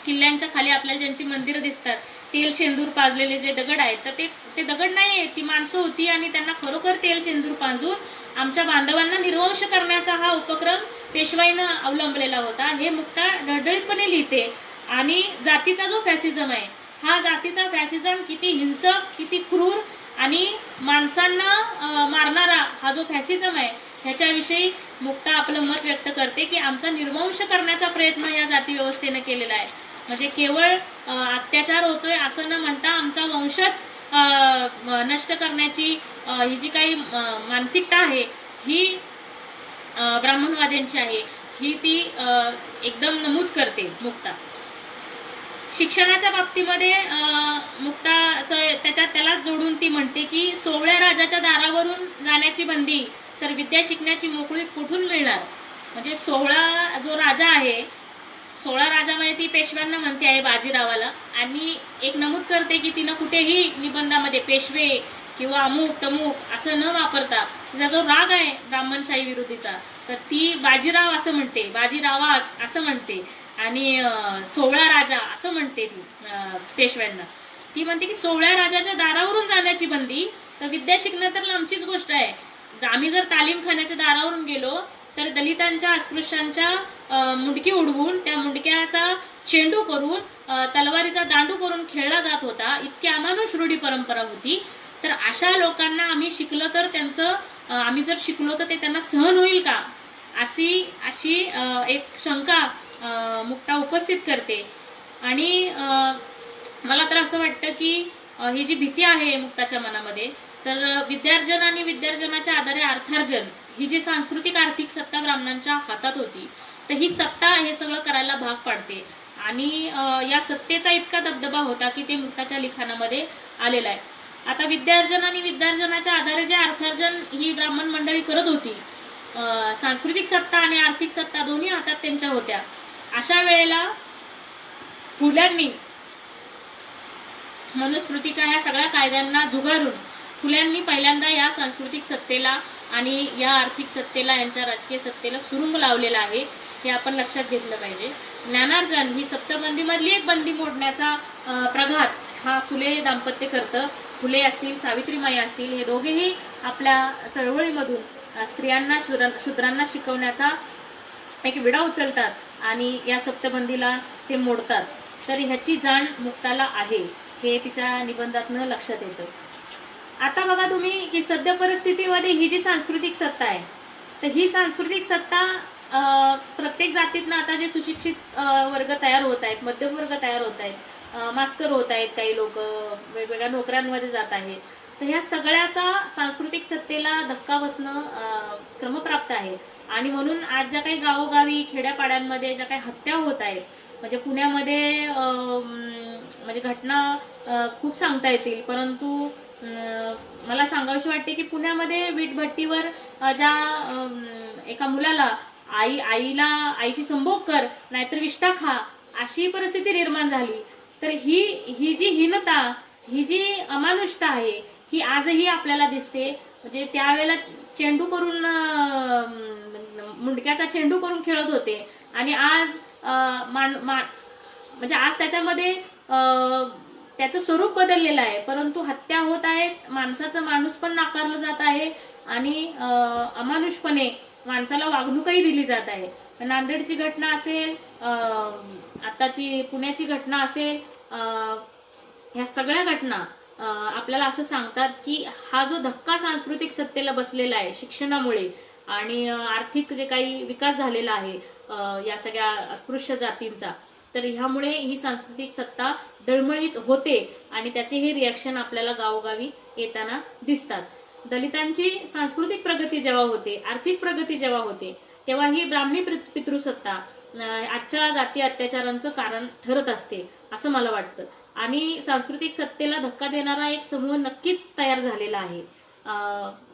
किल्ल्यांच्या खाली आपल्याला ज्यांची मंदिरं दिसतात, तेल शेंदूर पाजलेले जे दगड आहेत, तर ते दगड नाही, ती माणसं होती आणि त्यांना खरोखर तेल शेंदूर पाजून आमच्या बांधवांना निर्वंश करण्याचा हा उपक्रम पेशवाईनं अवलंबलेला होता. हे मुक्ता ढळढळीतपणे लिहिते. आणि जातीचा जो फॅसिझम आहे, हा जातीचा फॅसिझम किती हिंसक, किती क्रूर आणि माणसांना मारणारा हा जो फॅसिझम आहे ह्याच्याविषयी मुक्ता आपलं मत व्यक्त करते की आमचा निर्वंश करण्याचा प्रयत्न या जाती व्यवस्थेनं केलेला आहे. म्हणजे केवळ अत्याचार होतोय असं न म्हणता आमचा वंशच नष्ट करण्याची ही जी काही मानसिकता आहे ही ब्राह्मणवाद्यांची आहे, ही ती एकदम नमूद करते मुक्ता. शिक्षणाच्या बाबतीमध्ये मुक्ताचं त्यालाच जोडून ती म्हणते की 16व्या राजाच्या दारावरून जाण्याची बंदी तर विद्या शिकण्याची मोकळीक कुठून मिळणार. म्हणजे 16 जो राजा आहे, 16 राजामध्ये ती पेशव्यांना म्हणते आहे बाजीरावाला, आणि एक नमूद करते की तिनं कुठेही निबंधामध्ये पेशवे किंवा अमुक तमुक असं न वापरता तिचा जो राग आहे ब्राह्मणशाही विरोधीचा तर ती बाजीराव असं म्हणते, बाजीरावास असं म्हणते आणि 16 राजा असं म्हणते ती पेशव्यांना. ती म्हणते की 16 राजाच्या दारावरून जाण्याची बंदी तर विद्या शिकणं तर लांबचीच गोष्ट आहे. आम्ही जर तालीमखान्याच्या दारावरून गेलो तर दलितांच्या अस्पृश्यांच्या मुंडकी उडवून त्या मुंडक्याचा चेंडू करून तलवारीचा दांडू करून खेळला जात होता. इतकी अमानुष रूढी परंपरा होती. तर अशा लोकांना आम्ही शिकलो तर आम्ही जर शिकलो तर ते त्यांना सहन होईल का, अशी एक शंका मुक्ता उपस्थित करते. आणि मला तर असं वाटतं की ही जी भीती आहे मुक्ताच्या मनामध्ये, तर विद्यार्जन आणि विद्यार्जनाच्या आधारे अर्थार्जन ही जी सांस्कृतिक आर्थिक सत्ता ब्राह्मणांच्या हातात होती, तर ही सत्ता हे सगळं करायला भाग पाडते. आणि या सत्तेचा इतका दबदबा होता की ते मुक्ताच्या लिखाणामध्ये आलेला आहे. आता विद्यार्जन आणि विद्यार्जनाच्या आधारे जे अर्थार्जन ही ब्राह्मण मंडळी करत होती, सांस्कृतिक सत्ता आणि आर्थिक सत्ता दोन्ही हातात त्यांच्या होत्या. अशा वेळेला फुल्यांनी मनुस्मृतीच्या ह्या सगळ्या कायद्यांना झुगारून फुल्यांनी पहिल्यांदा या सांस्कृतिक सत्तेला आणि या आर्थिक सत्तेला, यांच्या राजकीय सत्तेला सुरुंग लावलेला आहे, हे आपण लक्षात घेतलं पाहिजे. ज्ञानार्जन ही सप्तबंदीमधली एक बंदी मोडण्याचा प्रघात हा फुले दाम्पत्य करतं. फुले असतील, सावित्रीमाई असतील, हे दोघेही आपल्या चळवळीमधून स्त्रियांना, शूद्रांना शिकवण्याचा एक विडा उचलतात आणि या सप्तबंदीला ते मोडतात. तर ह्याची जाण मुक्ताला आहे, हे तिच्या निबंधातनं लक्षात येतं. आता बघा तुम्ही की सद्य परिस्थितीमध्ये ही जी सांस्कृतिक सत्ता आहे, तर ही सांस्कृतिक सत्ता प्रत्येक जातीतनं आता जे सुशिक्षित वर्ग तयार होत आहेत, मध्यमवर्ग तयार होत आहेत, मास्तर होत आहेत, काही लोक वेगवेगळ्या नोकऱ्यांमध्ये जात आहेत, तर ह्या सगळ्याचा सांस्कृतिक सत्तेला धक्का बसणं क्रमप्राप्त आहे. आणि म्हणून आज ज्या काही गावोगावी खेड्यापाड्यांमध्ये ज्या काही हत्या होत आहेत, म्हणजे पुण्यामध्ये म्हणजे घटना खूप सांगता येतील, परंतु मला सांगावीशी वाटते की पुण्यामध्ये वीटभट्टीवर ज्या एका मुलाला आईशी संभोग कर नाहीतर विष्ठा खा अशी परिस्थिती निर्माण झाली, तर ही जी हीनता, ही जी अमानुषता आहे ही आजही आपल्याला दिसते. म्हणजे त्यावेळेला चेंडू करून मुंडक्याचा चेंडू करून खेळत होते आणि आज म्हणजे आज त्याच्यामध्ये त्याचं स्वरूप बदललेलं आहे, परंतु हत्या होत आहेत, माणसाचं माणूस पण नाकारलं जात आहे आणि अमानुषपणे माणसाला वागणूकही दिली जात आहे. नांदेडची घटना असेल, आताची पुण्याची घटना असेल, ह्या सगळ्या घटना आपल्याला असं सांगतात की हा जो धक्का सांस्कृतिक सत्तेला बसलेला आहे शिक्षणामुळे आणि आर्थिक जे काही विकास झालेला आहे या सगळ्या अस्पृश्य जातींचा, तर ह्यामुळे ही सांस्कृतिक सत्ता डळमळीत होते आणि त्याचे हे रिॲक्शन आपल्याला गावोगावी येताना दिसतात. दलितांची सांस्कृतिक प्रगती जेव्हा होते, आर्थिक प्रगती जेव्हा होते, तेव्हा ही ब्राह्मणी पितृसत्ता आजच्या जाती अत्याचारांचं कारण ठरत असते असं मला वाटतं. आणि सांस्कृतिक सत्तेला धक्का देणारा एक समूह नक्कीच तयार झालेला आहे.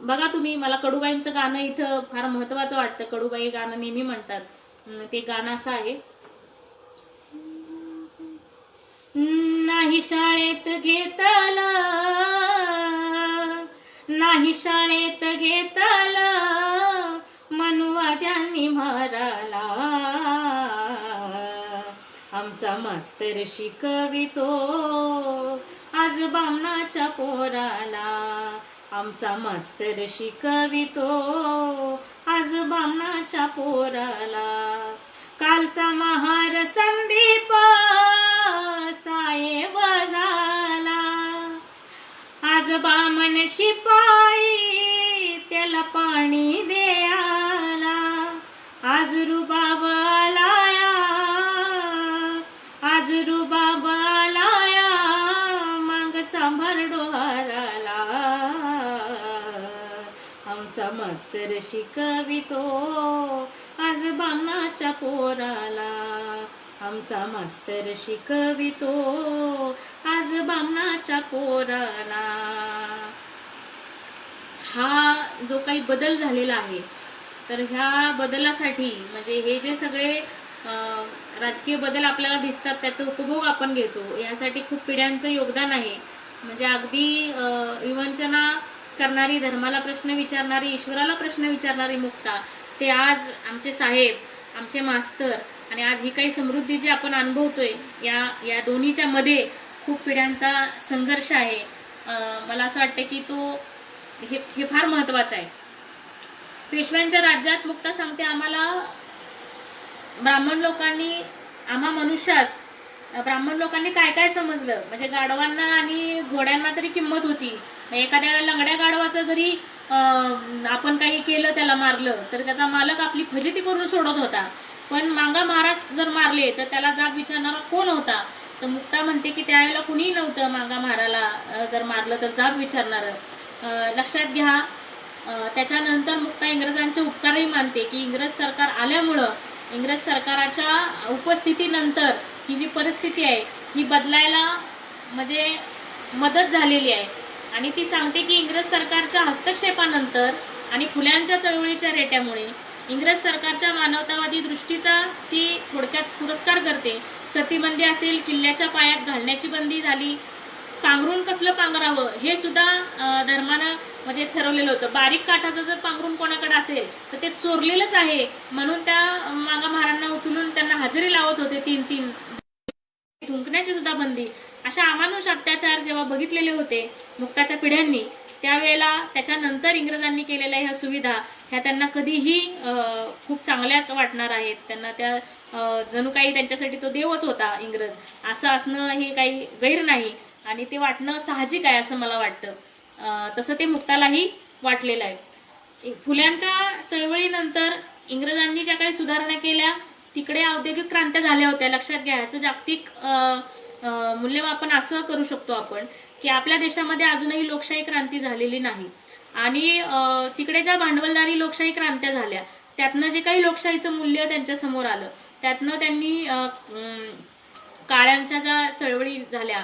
बघा तुम्ही, मला कडूबाईंचं गाणं इथं फार महत्वाचं वाटतं. कडूबाई गाणं नेहमी म्हणतात, ते गाणं असं आहे, नाही शाळेत घेतला, नाही शाळेत घेतला, मनुवाद्यांनी माराला, आमचा मास्तर शिकवितो आज बामणाच्या पोराला, आमचा मास्तर शिकवितो आज बामणाच्या पोराला, कालचा महार संदीप साहेब झाला, आज बामण शिपाई त्याला पाणी द्याला, आज रुबाब आलाया, आज रुबाब आलाया, मागचा भरडोहाराला, आमचा मास्तर शिकवितो आज बामणाच्या पोराला, आमचा मास्तर शिकवितो आज बामणाच्या पोराला. हा जो काही बदल झालेला आहे, तर ह्या बदलासाठी म्हणजे हे जे सगळे राजकीय बदल आपल्याला दिसतात त्याचा उपभोग आपण घेतो, यासाठी खूप पिढ्यांचं योगदान आहे. म्हणजे अगदी विवंचना करणारी, धर्माला प्रश्न विचारणारी, ईश्वराला प्रश्न विचारणारी मुक्ता, ते आज आमचे साहेब, आमचे मास्तर, आणि आज ही काही समृद्धी जी आपण अनुभवतोय या दोन्हीच्या मध्ये खूप पिढ्यांचा संघर्ष आहे. मला असं वाटतं की हे फार महत्वाचं आहे. पेशव्यांच्या राज्यात मुक्ता सांगते, आम्हाला ब्राह्मण लोकांनी, आम्हा मनुष्यास ब्राह्मण लोकांनी काय काय समजलं, म्हणजे गाढवांना आणि घोड्यांना तरी किंमत होती. एखाद्या लंगड्या गाढवाचं जरी आपण काही केलं, त्याला मारलं, तर त्याचा मालक आपली फजिती करून सोडत होता. पण मांगा महाराज जर मारले तर त्याला जाब विचारणारा कोण होता? तर मुक्ता म्हणते की त्यावेळेला कुणीही नव्हतं मांगा महाराला जर मारलं तर जाब विचारणारं. लक्षात घ्या. त्याच्यानंतर मुक्ता इंग्रजांचे उपकारही मानते की इंग्रज सरकार आल्यामुळं, इंग्रज सरकाराच्या उपस्थितीनंतर ही जी परिस्थिती आहे ही बदलायला म्हणजे मदत झालेली आहे. आणि ती सांगते की इंग्रज सरकारच्या हस्तक्षेपानंतर आणि फुल्यांच्या चळवळीच्या रेट्यामुळे इंग्रज सरकारच्या मानवतावादी दृष्टीचा ती थोडक्यात पुरस्कार करते. सतीबंदी असेल, किल्ल्याच्या पायात घालण्याची बंदी झाली, पांघरून कसलं पांघरावं हे सुद्धा धर्मानं म्हणजे ठरवलेलं होतं. बारीक काठाचं जर पांघरून कोणाकडे असेल तर ते चोरलेलंच आहे म्हणून त्या मागा महारांना उचलून त्यांना हजेरी लावत होते. 3-3 थुंकण्याची सुद्धा बंदी. अशा अमानुष अत्याचार जेव्हा बघितलेले होते मुक्ताच्या पिढ्यांनी, त्यावेळेला त्याच्यानंतर इंग्रजांनी केलेल्या ह्या सुविधा ह्या त्यांना कधीही खूप चांगल्याच वाटणार आहेत. त्यांना त्या जणू काही त्यांच्यासाठी तो देवच होता इंग्रज, असं असणं हे काही गैर नाही आणि ते वाटणं साहजिक आहे असं मला वाटतं. तसं ते मुक्तालाही वाटलेलं आहे. फुल्यांच्या चळवळीनंतर इंग्रजांनी ज्या काही सुधारणा केल्या तिकडे औद्योगिक क्रांत्या झाल्या होत्या. लक्षात घ्या, याचं जागतिक मूल्यमापन असं करू शकतो आपण की आपल्या देशामध्ये अजूनही लोकशाही क्रांती झालेली नाही आणि तिकडे ज्या भांडवलदारी लोकशाही क्रांत्या झाल्या त्यातनं जे काही लोकशाहीचं मूल्य त्यांच्या समोर आलं, त्यातनं त्यांनी काळ्यांच्या ज्या चळवळी झाल्या,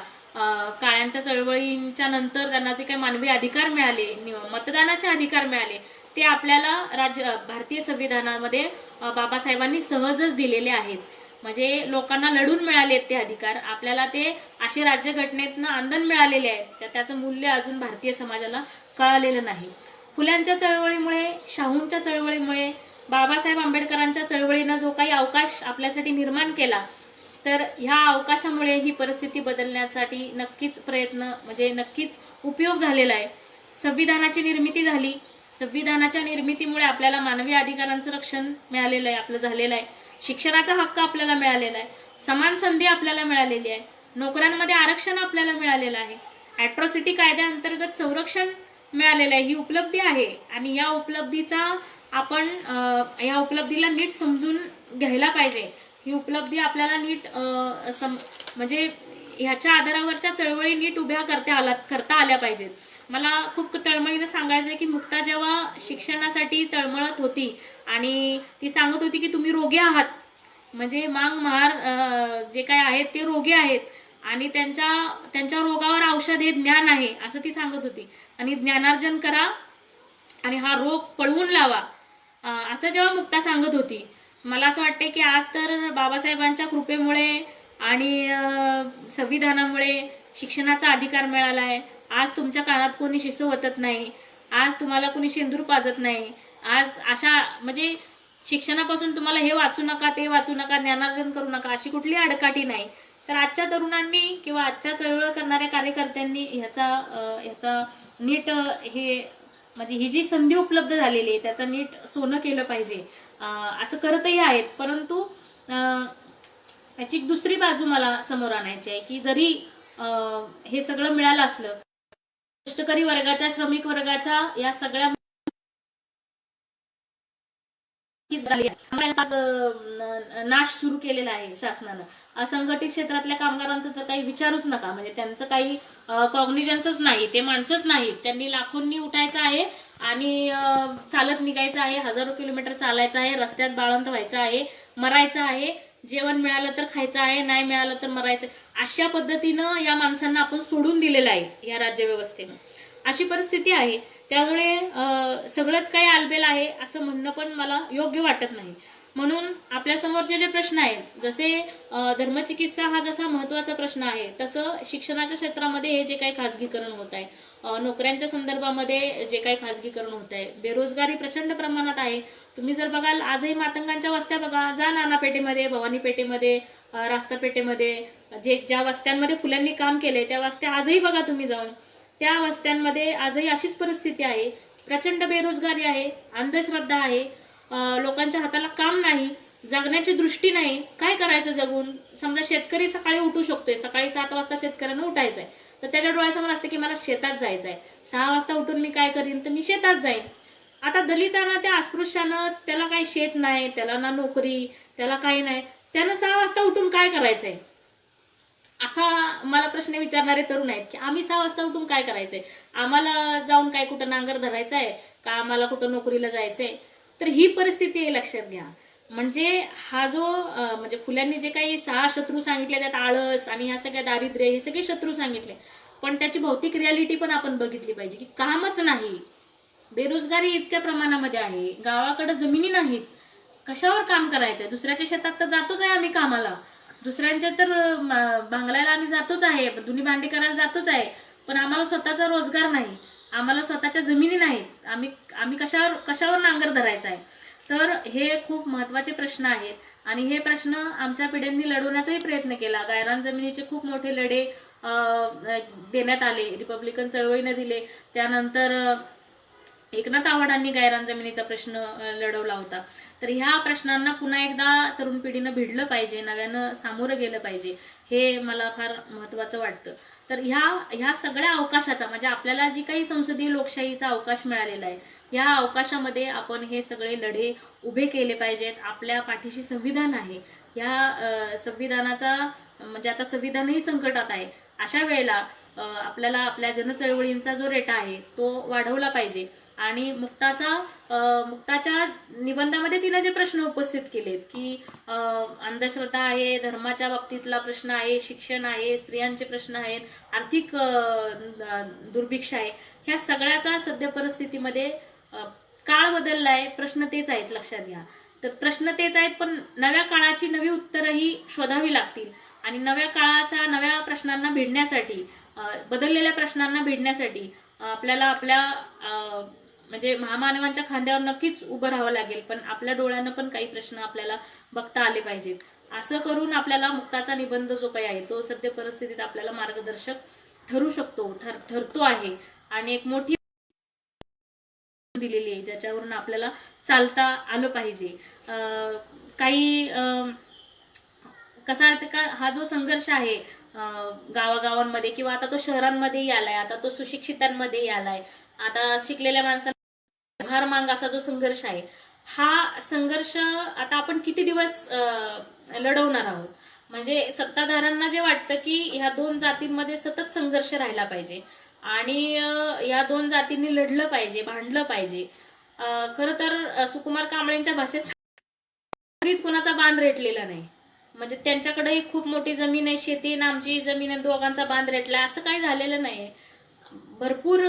काळ्यांच्या चळवळींच्या नंतर त्यांना जे काही मानवी अधिकार मिळाले, मतदानाचे अधिकार मिळाले, ते आपल्याला भारतीय संविधानामध्ये बाबासाहेबांनी सहजच दिलेले आहेत. म्हणजे लोकांना लढून मिळालेत ते अधिकार, आपल्याला ते असे राज्यघटनेतनं आंदोलन मिळालेले आहेत. त्याचं मूल्य अजून भारतीय समाजाला कळालेलं नाही. फुल्यांच्या चळवळीमुळे, शाहूंच्या चळवळीमुळे, बाबासाहेब आंबेडकरांच्या चळवळीनं जो काही अवकाश आपल्यासाठी निर्माण केला, तर ह्या अवकाशामुळे ही परिस्थिती बदलण्यासाठी नक्कीच प्रयत्न म्हणजे नक्कीच उपयोग झालेला आहे. संविधानाची निर्मिती झाली. संविधानाच्या निर्मितीमुळे आपल्याला मानवी अधिकारांचं रक्षण मिळालेलं आहे, आपलं झालेलं आहे. शिक्षणाचा हक्क आपल्याला मिळालेला आहे. समान संधी आपल्याला मिळालेली आहे. नोकऱ्यांमध्ये आरक्षण आपल्याला मिळालेलं आहे. ॲट्रॉसिटी कायद्याअंतर्गत संरक्षण मिळालेलं आहे. ही उपलब्धी आहे आणि या उपलब्धीला नीट समजून घ्यायला पाहिजे. ही उपलब्धी आपल्याला नीट म्हणजे ह्याच्या आधारावरच्या चळवळी नीट उभ्या करता आल्या पाहिजेत. मला खूप तळमळीनं सांगायचं आहे की मुक्ता जेव्हा शिक्षणासाठी तळमळत होती आणि ती सांगत होती की तुम्ही रोगी आहात, म्हणजे मांग महार जे काय आहेत ते रोगी आहेत आणि त्यांच्या रोगावर औषध हे ज्ञान आहे असं ती सांगत होती. आणि ज्ञानार्जन करा आणि हा रोग पळवून लावा असं जेव्हा मुक्ता सांगत होती, मला असं वाटतं की आज तर बाबासाहेबांच्या कृपेमुळे आणि संविधानामुळे शिक्षणाचा अधिकार मिळाला आहे. आज तुमच्या कानात कोणी शिसं वतत नाही. आज तुम्हाला कोणी शेंदूर पाजत नाही. आज अशा म्हणजे शिक्षणापासून तुम्हाला हे वाचू नका, ते वाचू नका, ज्ञानार्जन करू नका अशी कुठली अडकाठी नाही. तर आजच्या तरुणांनी किंवा आजच्या चळवळ करणाऱ्या कार्यकर्त्यांनी ह्याचा नीट हे म्हणजे ही जी संधी उपलब्ध झालेली आहे त्याचं नीट सोनं केलं पाहिजे. असं करतही आहेत, परंतु याची दुसरी बाजू मला समोर आणायची आहे की जरी हे सगळं मिळालं असलं, कष्टकरी वर्गाच्या, श्रमिक वर्गाच्या या सगळ्या नाश सुरू केलेला आहे शासनानं. असंघटित क्षेत्रातल्या कामगारांचं तर काही विचारूच नका. म्हणजे त्यांचं काही कॉग्निजन्सच नाही, ते माणसंच नाहीत. त्यांनी लाखोंनी उठायचं आहे आणि चालत निघायचं आहे, हजारो किलोमीटर चालायचं आहे, रस्त्यात बाळंत व्हायचं आहे, मरायचं आहे. जेवण मिळालं तर खायचं आहे, नाही मिळालं तर मरायचं. अशा पद्धतीनं या माणसांना आपण सोडून दिलेलं आहे या राज्यव्यवस्थेनं. अशी परिस्थिती आहे. त्यामुळे सगळंच काही आलबेल आहे असं म्हणणं पण मला योग्य वाटत नाही. म्हणून आपल्या समोरचे जे प्रश्न आहेत, जसे धर्मचिकित्सा हा जसा महत्त्वाचा प्रश्न आहे, तसं शिक्षणाच्या क्षेत्रामध्ये हे जे काही खाजगीकरण होत आहे, नोकऱ्यांच्या संदर्भामध्ये जे काही खाजगीकरण होत आहे, बेरोजगारी प्रचंड प्रमाणात आहे. तुम्ही जर बघाल आजही मातंगांच्या वस्त्या बघा, जा नानापेठेमध्ये, भवानी पेठेमध्ये, रास्तापेठेमध्ये, ज्या वस्त्यांमध्ये फुल्यांनी काम केले त्या वस्त्या आजही बघा तुम्ही जाऊन. त्या वस्त्यांमध्ये आजही अशीच परिस्थिती आहे. प्रचंड बेरोजगारी आहे, अंधश्रद्धा आहे, लोकांच्या हाताला काम नाही, जगण्याची दृष्टी नाही. काय करायचं जगून? समजा शेतकरी सकाळी उठू शकतोय, सकाळी 7 वाजता शेतकऱ्यांना उठायचंय, तर त्याच्या डोळ्यासमोर असतं की मला शेतात जायचंय. 6 वाजता उठून मी काय करीन? तर मी शेतात जाईन. आता दलितांना, त्या अस्पृश्यानं, त्याला काही शेत नाही, त्याला ना नोकरी, त्याला काही नाही, त्यानं 6 वाजता उठून काय करायचंय? असा मला प्रश्न विचारणारे तरुण आहेत की आम्ही 6 वाजता उठून काय करायचंय? आम्हाला जाऊन काय कुठं नांगर धरायचा आहे का? आम्हाला कुठं नोकरीला जायचंय? तर ही परिस्थिती लक्षात घ्या. म्हणजे हा जो म्हणजे फुल्यांनी जे काही 6 शत्रू सांगितले, त्यात आळस आणि ह्या सगळ्या दारिद्र्य, हे सगळे शत्रू सांगितले, पण त्याची भौतिक रियालिटी पण आपण बघितली पाहिजे की कामच नाही, बेरोजगारी इतक्या प्रमाणामध्ये आहे, गावाकडे जमिनी नाहीत, कशावर काम करायचंय? दुसऱ्याच्या शेतात तर जातोच आहे आम्ही कामाला, दुसऱ्यांच्या तर बांगलायला आम्ही जातोच आहे, धुनी भांडी करायला जातोच आहे, पण आम्हाला स्वतःचा रोजगार नाही, आम्हाला स्वतःच्या जमिनी नाहीत, आम्ही कशावर नांगर धरायचा आहे? तर हे खूप महत्त्वाचे प्रश्न आहेत आणि हे प्रश्न आमच्या पिढ्यांनी लढवण्याचाही प्रयत्न केला. गायरान जमिनीचे खूप मोठे लढे देण्यात आले, रिपब्लिकन चळवळीने दिले. त्यानंतर एकनाथ आव्हाडांनी गायरान जमिनीचा प्रश्न लढवला होता. तर ह्या प्रश्नांना पुन्हा एकदा तरुण पिढीनं भिडलं पाहिजे, नव्यानं सामोरं गेलं पाहिजे, हे मला फार महत्त्वाचं वाटतं. तर ह्या सगळ्या अवकाशाचा म्हणजे आपल्याला जी काही संसदीय लोकशाहीचा अवकाश मिळालेला आहे, या अवकाशामध्ये आपण हे सगळे लढे उभे केले पाहिजेत. आपल्या पाठीशी संविधान आहे, या संविधानाचा म्हणजे आता संविधानही संकटात आहे, अशा वेळेला आपल्याला आपल्या जनचळवळींचा जो रेटा आहे तो वाढवला पाहिजे. आणि मुक्ताच्या निबंधामध्ये तिने जे प्रश्न उपस्थित केलेत की अंधश्रद्धा आहे, धर्माच्या बाबतीतला प्रश्न आहे, शिक्षण आहे, स्त्रियांचे प्रश्न आहेत, आर्थिक दुर्भिक्ष आहे, ह्या सगळ्याचा सध्या परिस्थितीमध्ये काळ बदललाय, प्रश्न तेच आहेत, लक्षात घ्या. तर प्रश्न तेच आहेत, पण नव्या काळाची नवी उत्तरंही शोधावी लागतील. आणि नव्या काळाच्या नव्या प्रश्नांना भिडण्यासाठी, बदललेल्या प्रश्नांना भिडण्यासाठी आपल्याला आपल्या म्हणजे महामानवांच्या खांद्यावर नक्कीच उभं राहावं लागेल. पण आपल्या डोळ्यानं पण काही प्रश्न आपल्याला बघता आले पाहिजेत. असं करून आपल्याला मुक्ताचा निबंध जो काही आहे तो सद्य परिस्थितीत आपल्याला मार्गदर्शक ठरू शकतो, ठरतो आहे. आणि एक मोठी दिलेली आहे ज्याच्यावरून आपल्याला चालता आलं पाहिजे. काही कसा आहे का, हा जो संघर्ष आहे गावागावांमध्ये किंवा आता तो शहरांमध्येही आलाय, आता तो सुशिक्षितांमध्येही आलाय, आता शिकलेल्या माणसांना हार मांग असा जो संघर्ष आहे, हा संघर्ष आता आपण किती दिवस लढवणार आहोत. म्हणजे सत्ताधाऱ्यांना जे वाटतं की ह्या दोन जातींमध्ये सतत संघर्ष राहिला पाहिजे आणि या दोन जातींनी लढलं पाहिजे, भांडलं पाहिजे. खरं तर सुकुमार कांबळेंच्या भाषेत कोणाचा बांध रेटलेला नाही. म्हणजे त्यांच्याकडेही खूप मोठी जमीन आहे, शेती ना आमची जमीन आहे, दोघांचा बांध रेटला असं काही झालेलं नाही. भरपूर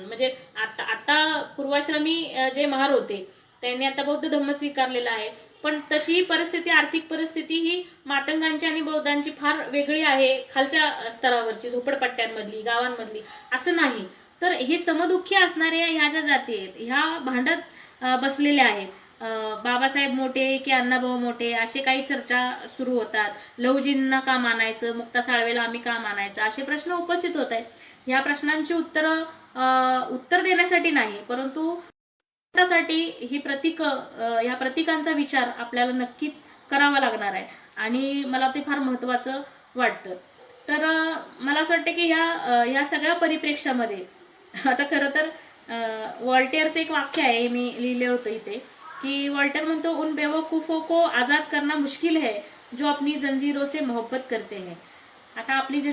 म्हणजे आता पूर्वाश्रमी जे महार होते त्यांनी आता बौद्ध धर्म स्वीकारलेला आहे. पण तशी परिस्थिती, आर्थिक परिस्थिती ही मातंगांची आणि बौद्धांची फार वेगळी आहे, खालच्या स्तरावरची, झोपडपट्ट्यांमधली, गावांमधली असं नाही. तर हे समदुःखी असणारे ह्या ज्या जाती आहेत ह्या भांडत बसलेल्या आहेत. बाबासाहेब मोठे की अण्णाभाऊ मोठे असे काही चर्चा सुरू होतात. लहुजींना का मानायचं, मुक्ता साळवेला आम्ही का मानायचं, असे प्रश्न उपस्थित होत आहेत. ह्या प्रश्नांची उत्तर देण्यासाठी नाही, परंतु ही प्रतीक, ह्या प्रतीकांचा विचार आपल्याला नक्कीच करावा लागणार आहे आणि मला ते फार महत्वाचं वाटतं. तर मला असं वाटतं की ह्या सगळ्या परिप्रेक्ष्यामध्ये आता खरं तर वॉल्टेअरचं एक वाक्य आहे, मी लिहिलं होतं इथे, कि वॉल्टर म्हणतो, उन बेवकूफों को आजाद करना मुश्किल है जो अपनी जंजीरों से मोहब्बत करते हैं. आता आपली जे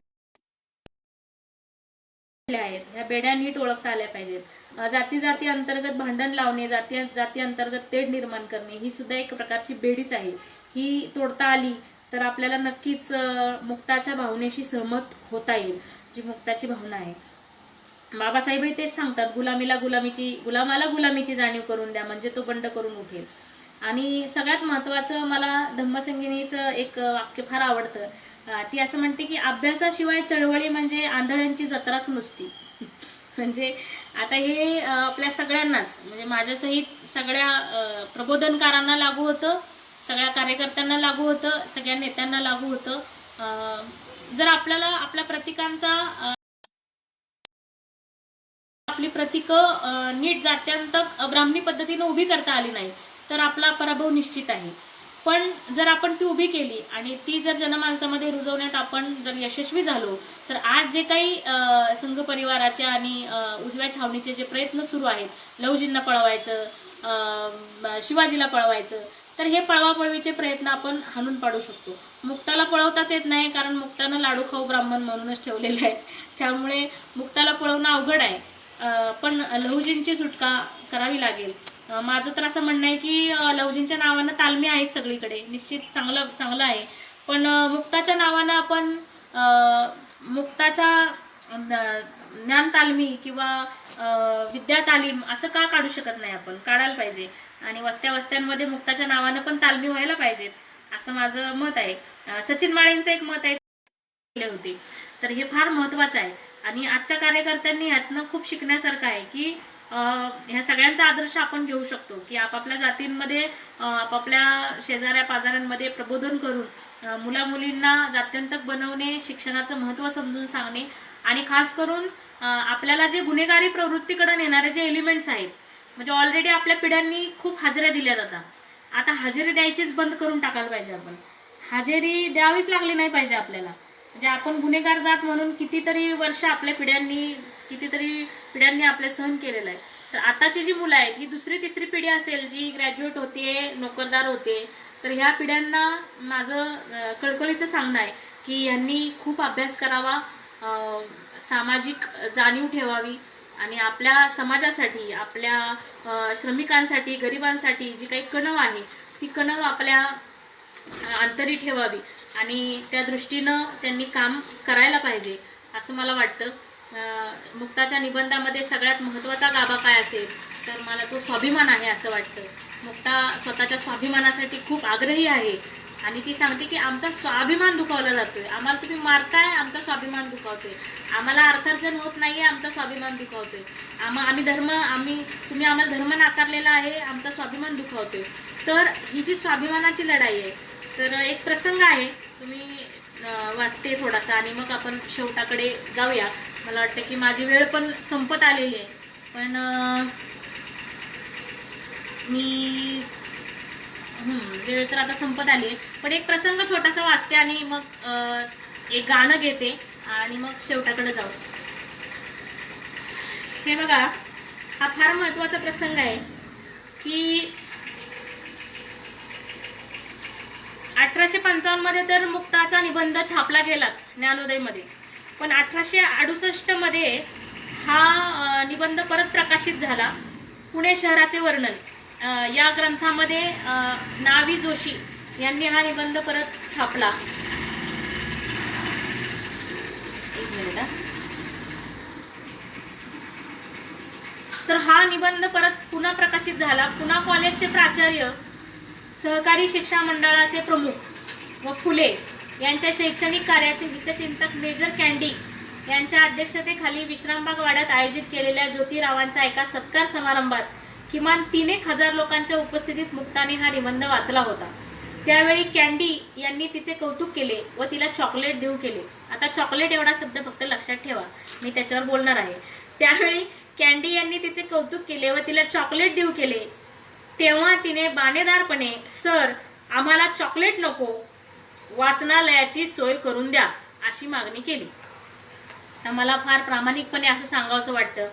आहेत ह्या बेड्या नीट ओळखता आल्या पाहिजेत. जाती जाती अंतर्गत भांडण लावणे, जाती अंतर्गत तेढ निर्माण करणे ही सुद्धा एक प्रकारची बेडीच आहे. ही तोडता आली तर आपल्याला नक्कीच मुक्ताच्या भावनेशी सहमत होता येईल, जी मुक्ताची भावना आहे. बाबासाहेब तेच सांगतात, गुलामाला गुलामीची जाणीव करून द्या म्हणजे तो बंड करून उठेल. आणि सगळ्यात महत्वाचं मला धम्मसंगिनीचं एक वाक्य फार आवडतं. ती असं म्हणते की अभ्यासाशिवाय चळवळी म्हणजे आंधळ्यांची जत्राच नुसती. म्हणजे आता हे आपल्या सगळ्यांनाच, म्हणजे माझ्यासहित सगळ्या प्रबोधनकारांना लागू होतं, सगळ्या कार्यकर्त्यांना लागू होतं, सगळ्या नेत्यांना लागू होतं. जर आपल्याला आपल्या प्रतीकांचा आपली प्रतीकं नीट जात्यांतक ब्राह्मणी पद्धतीने उभी करता आली नाही तर आपला पराभव निश्चित आहे. पण जर आपण ती उभी केली आणि ती जर जनमानसामध्ये रुजवण्यात आपण जर यशस्वी झालो तर आज जे काही संघ परिवाराचे आणि उजव्या छावणीचे जे प्रयत्न सुरू आहेत, लहुजींना पळवायचं, शिवाजीला पळवायचं, तर हे पळवापळवीचे प्रयत्न आपण हाणून पाडू शकतो. मुक्ताला पळवताच येत नाही कारण मुक्तानं लाडू खाऊ ब्राह्मण म्हणूनच ठेवलेलं आहे, त्यामुळे मुक्ताला पळवणं अवघड आहे. पण लहुजींची सुटका करावी लागेल. माझं तर असं म्हणणं आहे की लहुजींच्या नावानं तालमी आहेत सगळीकडे, निश्चित चांगलं आहे. पण मुक्ताच्या नावानं आपण मुक्ताच्या ज्ञान तालमी किंवा विद्या तालीम असं का काढू शकत नाही? आपण काढायला पाहिजे आणि वस्त्यांमध्ये मुक्ताच्या नावानं पण तालमी व्हायला पाहिजेत असं माझं मत आहे. सचिन माळेंचं एक मत आहे होते, तर हे फार महत्वाचं आहे आणि आजच्या कार्यकर्त्यांनी यातनं खूप शिकण्यासारखं आहे की ह्या सगळ्यांचा आदर्श आपण घेऊ शकतो की आपापल्या जातींमध्ये, आपापल्या शेजाऱ्या पाजाऱ्यांमध्ये प्रबोधन करून मुलामुलींना जात्यंतक बनवणे, शिक्षणाचं महत्त्व समजून सांगणे आणि खास करून आपल्याला जे गुन्हेगारी प्रवृत्तीकडे नेणारे जे एलिमेंट्स आहेत, म्हणजे ऑलरेडी आपल्या पिढ्यांनी खूप हाजऱ्या दिल्या जातात, आता हजेरी द्यायचीच बंद करून टाकायला पाहिजे. आपण हजेरी द्यावीच लागली नाही पाहिजे आपल्याला. म्हणजे आपण गुन्हेगार जात म्हणून कितीतरी वर्ष आपल्या पिढ्यांनी आपले सहन केलेलं आहे. तर आताची जी मुलं आहेत ही दुसरी तिसरी पिढी असेल जी ग्रॅज्युएट होते, नोकरदार होते, तर ह्या पिढ्यांना माझं कळकळीचं सांगणं आहे की यांनी खूप अभ्यास करावा, सामाजिक जाणीव ठेवावी आणि आपल्या समाजासाठी, आपल्या श्रमिकांसाठी, गरिबांसाठी जी काही कणव आहे ती कणव आपल्या अंतरी ठेवावी आणि त्या दृष्टीनं त्यांनी काम करायला पाहिजे असं मला वाटतं. मुक्ताच्या निबंधामध्ये सगळ्यात महत्त्वाचा गाभा काय असेल तर मला तो स्वाभिमान आहे असं वाटतं. मुक्ता स्वतःच्या स्वाभिमानासाठी खूप आग्रही आहे आणि ती सांगते की आमचा स्वाभिमान दुखावला जातोय, आम्हाला तुम्ही मारताय, आमचा स्वाभिमान दुखावतोय, आम्हाला अर्थार्जन होत नाहीये, आमचा स्वाभिमान दुखावतोय, तुम्ही आम्हाला धर्म नाकारलेला आहे, आमचा स्वाभिमान दुखावतोय. तर ही जी स्वाभिमानाची लढाई आहे, तर एक प्रसंग आहे, तुम्ही वाचते थोडासा आणि मग आपण शेवटाकडे जाऊया. मला वाटतं की माझी वेळ पण संपत आलेली आहे, पण मी वेळ तर आता संपत आली आहे, पण एक प्रसंग छोटासा वाचते आणि मग एक गाणं घेते आणि मग शेवटाकडे जाऊ. हे बघा, हा फार महत्त्वाचा प्रसंग आहे की 1855 मध्ये तर मुक्ताचा निबंध छापला गेलाच ज्ञानोदयमध्ये, पण 1868 मध्ये हा निबंध परत प्रकाशित झाला. पुणे शहराचे वर्णन या ग्रंथामध्ये नावी जोशी यांनी हा निबंध परत छापला. एक मिनिट. तर हा निबंध परत पुन्हा प्रकाशित झाला. पुणा कॉलेजचे प्राचार्य, सहकारी शिक्षा मंडळाचे प्रमुख व फुले यांच्या शैक्षणिक कार्याचे हितचिंतक मेजर कँडी यांच्या अध्यक्षतेखाली विश्रामबाग वाड्यात आयोजित केलेल्या ज्योतिरावांच्या एका सत्कार समारंभात किमान 3,000 लोकांच्या उपस्थितीत मुक्ताने हा निबंध वाचला होता. त्यावेळी कँडी यांनी तिचे कौतुक केले व तिला चॉकलेट देऊ केले. आता चॉकलेट एवढा शब्द फक्त लक्षात ठेवा, मी त्याच्यावर बोलणार आहे. त्यावेळी कँडी यांनी तिचे कौतुक केले व तिला चॉकलेट देऊ केले. तेव्हा तिने बाणेदारपणे, सर आम्हाला चॉकलेट नको, वाचनालयाची सोय करून द्या, अशी मागणी केली. तर मला फार प्रामाणिकपणे असं सांगावंसं वाटतं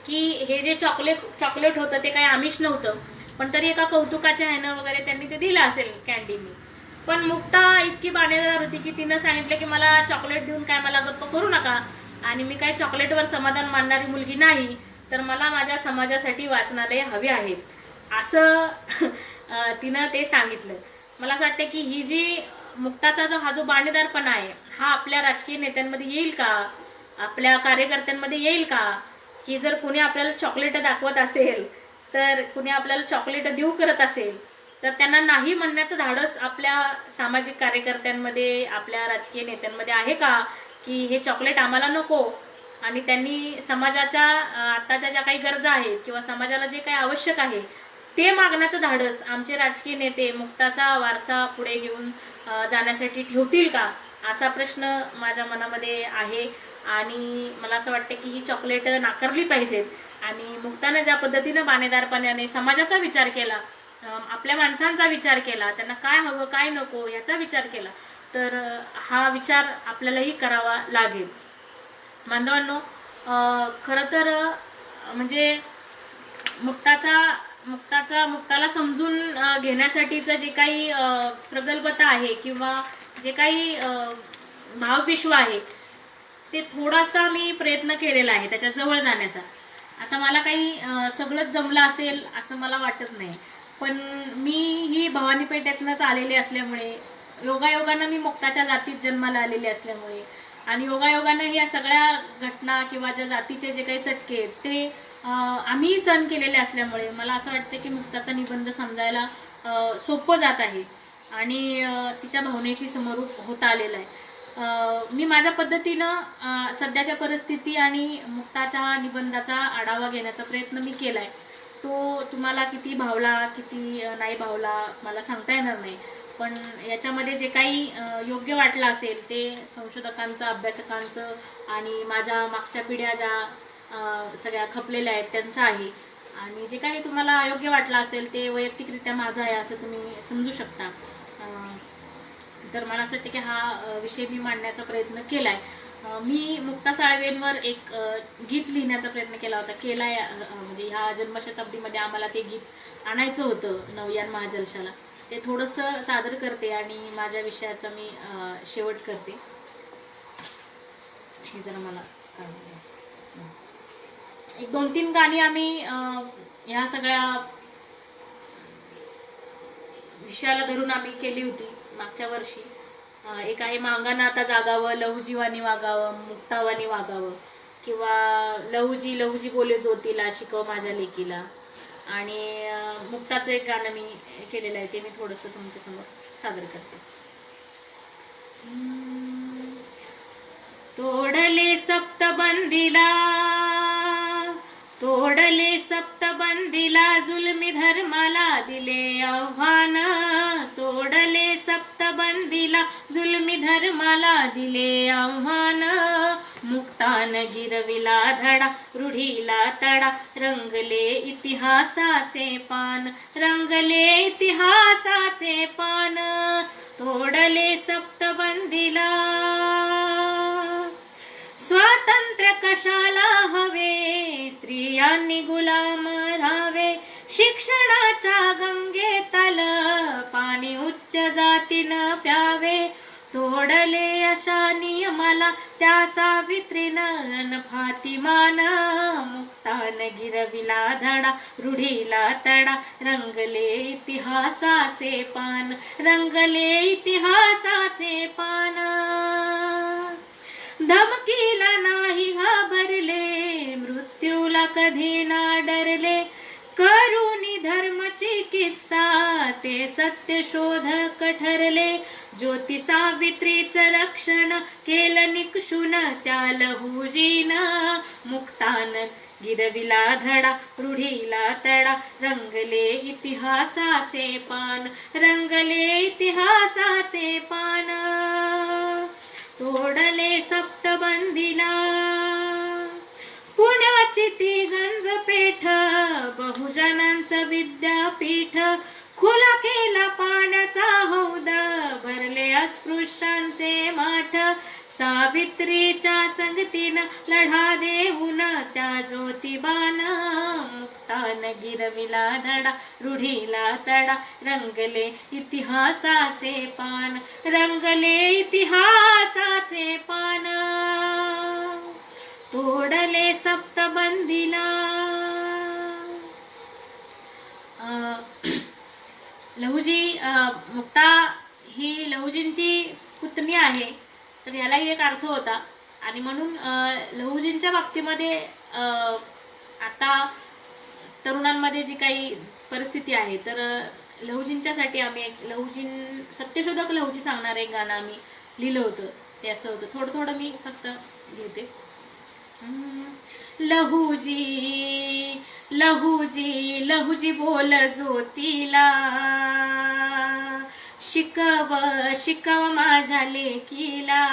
की हे जे चॉकलेट होतं ते काही आमिष नव्हतं, पण तरी एका कौतुकाच्या ह्यानं वगैरे त्यांनी ते दिलं असेल कँडीनी. पण मुक्ता इतकी बाणेदार होती की तिनं सांगितलं की मला चॉकलेट देऊन काय मला गप्प करू नका, आणि मी काही चॉकलेटवर समाधान मानणारी मुलगी नाही, तर मला माझ्या समाजासाठी वाचनालय हवे आहेत, असं तिनं ते सांगितलं. मला असं वाटतं की ही जी मुक्ताचा हा जो बाणेदारपणा आहे, हा आपल्या राजकीय नेत्यांमध्ये येईल का, आपल्या कार्यकर्त्यांमध्ये येईल का, की जर कुणी आपल्याला चॉकलेट दाखवत असेल, तर कुणी आपल्याला चॉकलेट देऊ करत असेल, तर त्यांना नाही म्हणण्याचं धाडस आपल्या सामाजिक कार्यकर्त्यांमध्ये, आपल्या राजकीय नेत्यांमध्ये आहे का, की हे चॉकलेट आम्हाला नको, आणि त्यांनी समाजाच्या आताच्या ज्या काही गरजा आहेत किंवा समाजाला जे काही आवश्यक आहे ते मागण्याचं धाडस आमचे राजकीय नेते मुक्ताचा वारसा पुढे घेऊन जाण्यासाठी ठेवतील का, असा प्रश्न माझ्या मनामध्ये आहे. आणि मला असं वाटतं की ही चॉकलेट नाकारली पाहिजेत. आणि मुक्तानं ज्या पद्धतीनं बाणेदारपणाने समाजाचा विचार केला, आपल्या माणसांचा विचार केला, त्यांना काय हवं काय नको ह्याचा विचार केला, तर हा विचार आपल्यालाही करावा लागेल. बांधवांनो, खरं तर म्हणजे मुक्ताला समजून घेण्यासाठीचं जे काही प्रगल्भता आहे किंवा जे काही भावविश्व आहे, ते थोडासा मी प्रयत्न केलेला आहे त्याच्या जवळ जाण्याचा. आता मला काही सगळंच जमलं असेल असं मला वाटत नाही, पण मी ही भवानी पेठेतनंच आलेले असल्यामुळे, योगायोगानं मी मुक्ताच्या जातीत जन्माला आलेले असल्यामुळे, आणि योगायोगानं या सगळ्या घटना किंवा ज्या जातीचे जे काही चटके ते आम्ही सहन केलेले असल्यामुळे मला असं वाटतं की मुक्ताचा निबंध समजायला सोपं जात आहे आणि तिच्या भावनेशी समरूप होता आलेला आहे. मी माझ्या पद्धतीनं सध्याच्या परिस्थिती आणि मुक्ताच्या निबंधाचा आढावा घेण्याचा प्रयत्न मी केला आहे. तो तुम्हाला किती भावला किती नाही भावला मला सांगता येणार नाही, पण याच्यामध्ये जे काही योग्य वाटलं असेल ते संशोधकांचं, अभ्यासकांचं आणि माझ्या मागच्या पिढ्या ज्या सगळ्या खपलेल्या आहेत त्यांचं आहे, आणि जे काही तुम्हाला अयोग्य वाटलं असेल ते वैयक्तिकरित्या माझं आहे असं तुम्ही समजू शकता. तर मला असं वाटतं की हा विषय मी मांडण्याचा प्रयत्न केला आहे. मी मुक्ता साळवेंवर एक गीत लिहिण्याचा प्रयत्न केला आहे. म्हणजे ह्या जन्मशताब्दीमध्ये आम्हाला ते गीत आणायचं होतं नवयान महाजलशाला. ते थोडंसं सादर करते आणि माझ्या विषयाचा मी शेवट करते. हे जरा मला एक 2-3 गाणी आम्ही ह्या सगळ्या विषयाला धरून आम्ही केली होती मागच्या वर्षी. एक आहे मांगाना आता जागावं, लहुजीवानी वागावं, मुक्तावानी वागावं, किंवा लहुजी लहुजी बोले ज्योतीला, शिकव माझ्या लेकीला, आणि मुक्ताचं एक गाणं मी केलेलं आहे, ते मी थोडंसं तुमच्यासमोर सादर करते. तोडले सप्तबंदीला, तोडले सप्तबंदीला, जुलमी धर्माला दिले आव्हान. तोडले सप्तबंदीला, जुलमी धर्माला दिले आव्हान. मुक्तान गिरविला धडा, रूढीला तडा, रंगले इतिहासाचे पान, रंगले इतिहासाचे पान. तोडले सप्तबंदीला, स्वातंत्र्य कशाला हवे, स्त्रियांनी गुलाम राहावे. शिक्षणाच्या गंगेतल, पाणी उच्च जातीनं प्यावे. तोडले अशा नियमाला, त्या सावित्रीनं फातिमान. मुक्तान गिरविला धडा, रूढीला तडा, रंगले इतिहासाचे पान, रंगले इतिहासाचे पान. धमकीला नाही घाबरले, मृत्यूला कधी ना डरले. करुणी धर्म चिकित्सा, ते सत्य शोधक ठरले. ज्योती सावित्रीचं रक्षण केलं निकषून, त्या लहुजीनं. मुक्तान गिरविला धडा, रूढीला तडा, रंगले इतिहासाचे पान, रंगले इतिहासाचे पान. तोडले सप्तबंदीला, पुण्याची ती गंजपेठ, बहुजनांचं विद्यापीठ. खुला केला पाण्याचा हौद, भरले अस्पृश्यांचे माठ. सावित्रीच्या संगतीनं लढा देऊन, त्या ज्योतिबानं. मुक्तान गिरविला धडा, रूढीला तडा, रंगले इतिहासाचे पान, रंगले इतिहासाचे पान. तोडले सप्तबंदीला. लहुजी, मुक्ता ही लहुजींची पुतणी आहे, तर यालाही एक अर्थ होता. आणि म्हणून लहुजींच्या बाबतीमध्ये आता तरुणांमध्ये जी काही परिस्थिती आहे, तर लहुजींच्यासाठी आम्ही एक सत्यशोधक लहुजी सांगणारं एक गाणं आम्ही लिहिलं होतं. ते असं होतं, थोडं थोडं मी फक्त घेते. लहुजी, लहुजी, लहुजी बोल ज्योतीला, शिकव शिकव माझ्या लेकीला.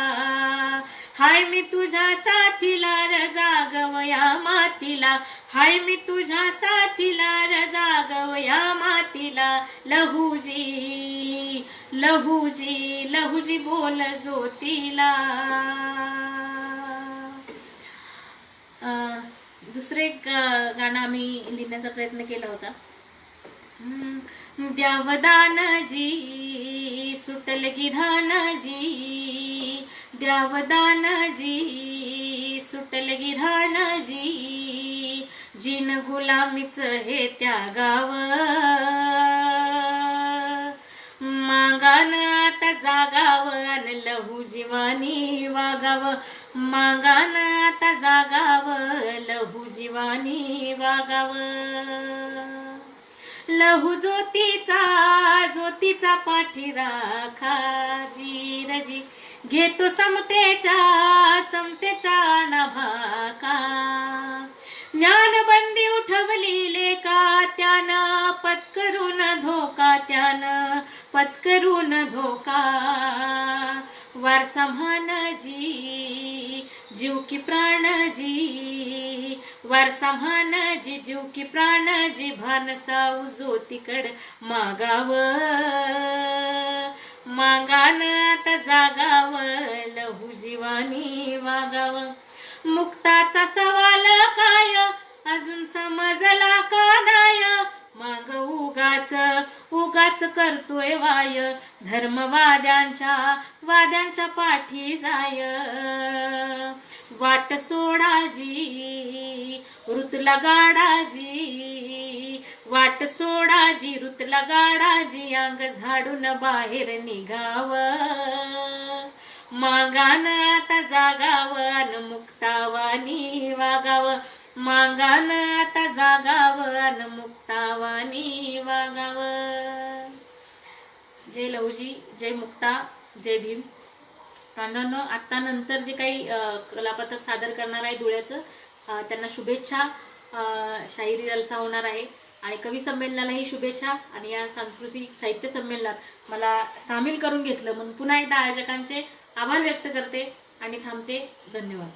हाय मी तुझ्या साथीला, र जागव या मातीला. हाय मी तुझ्या साथीला, र जागव या मातीला. लहुजी, लहुजी, लहुजी बोल ज्योतीला. दुसरे एक गाणं आम्ही लिहिण्याचा प्रयत्न केला होता. द्यावदानजी, सुटल गिऱ्हाणजी, द्यावदानजी, सुटल गिऱ्हाणजी. जिन गुलामीच हे त्यागाव, मागान आता जागाव, अन लहू जीवानी वागाव. मागान आता जागाव, लहू जीवानी वागाव. लहू ज्योतीचा, ज्योतीचा पाठी राखा जीरजी. घेतो समतेच्या, समतेच्या नभाका. ज्ञानबंदी उठवली लेका, त्यानं पत्करून धोका, त्यानं पत्करून धोका. वारसा म्हणाजी, जीव की प्राणजी. वारसा म्हणाजी, जीव की प्राणजी. भान साऊ ज्योतीकड मागाव, मागान आता जागाव, लहू जीवानी वागाव. मुक्ताचा सवाल काय, अजून समजला का नाय. माग उगाच उगाच करतोय वाय, धर्मवाद्यांच्या वाद्यांच्या पाठी जाय. वाट सोडाजी, ऋतुला गाडाजी. वाट सोडाजी, ऋतुला गाडाजी. अंग झाडून बाहेर निघाव, मागान आता जागाव, अन मुक्तावानी वागाव. मागान आता जागावन मुक्तावानी वागावं. जय लहुजी, जय मुक्ता, जय भीम. बांधवांनो, आता नंतर जे काही कलापथक सादर करणार आहे धुळ्याचं, त्यांना शुभेच्छा. शाहिरी जलसा होणार आहे आणि कवी संमेलनालाही शुभेच्छा. आणि या सांस्कृतिक साहित्य संमेलनात मला सामील करून घेतलं म्हणून पुन्हा एकदा आयोजकांचे आभार व्यक्त करते आणि थांबते. धन्यवाद.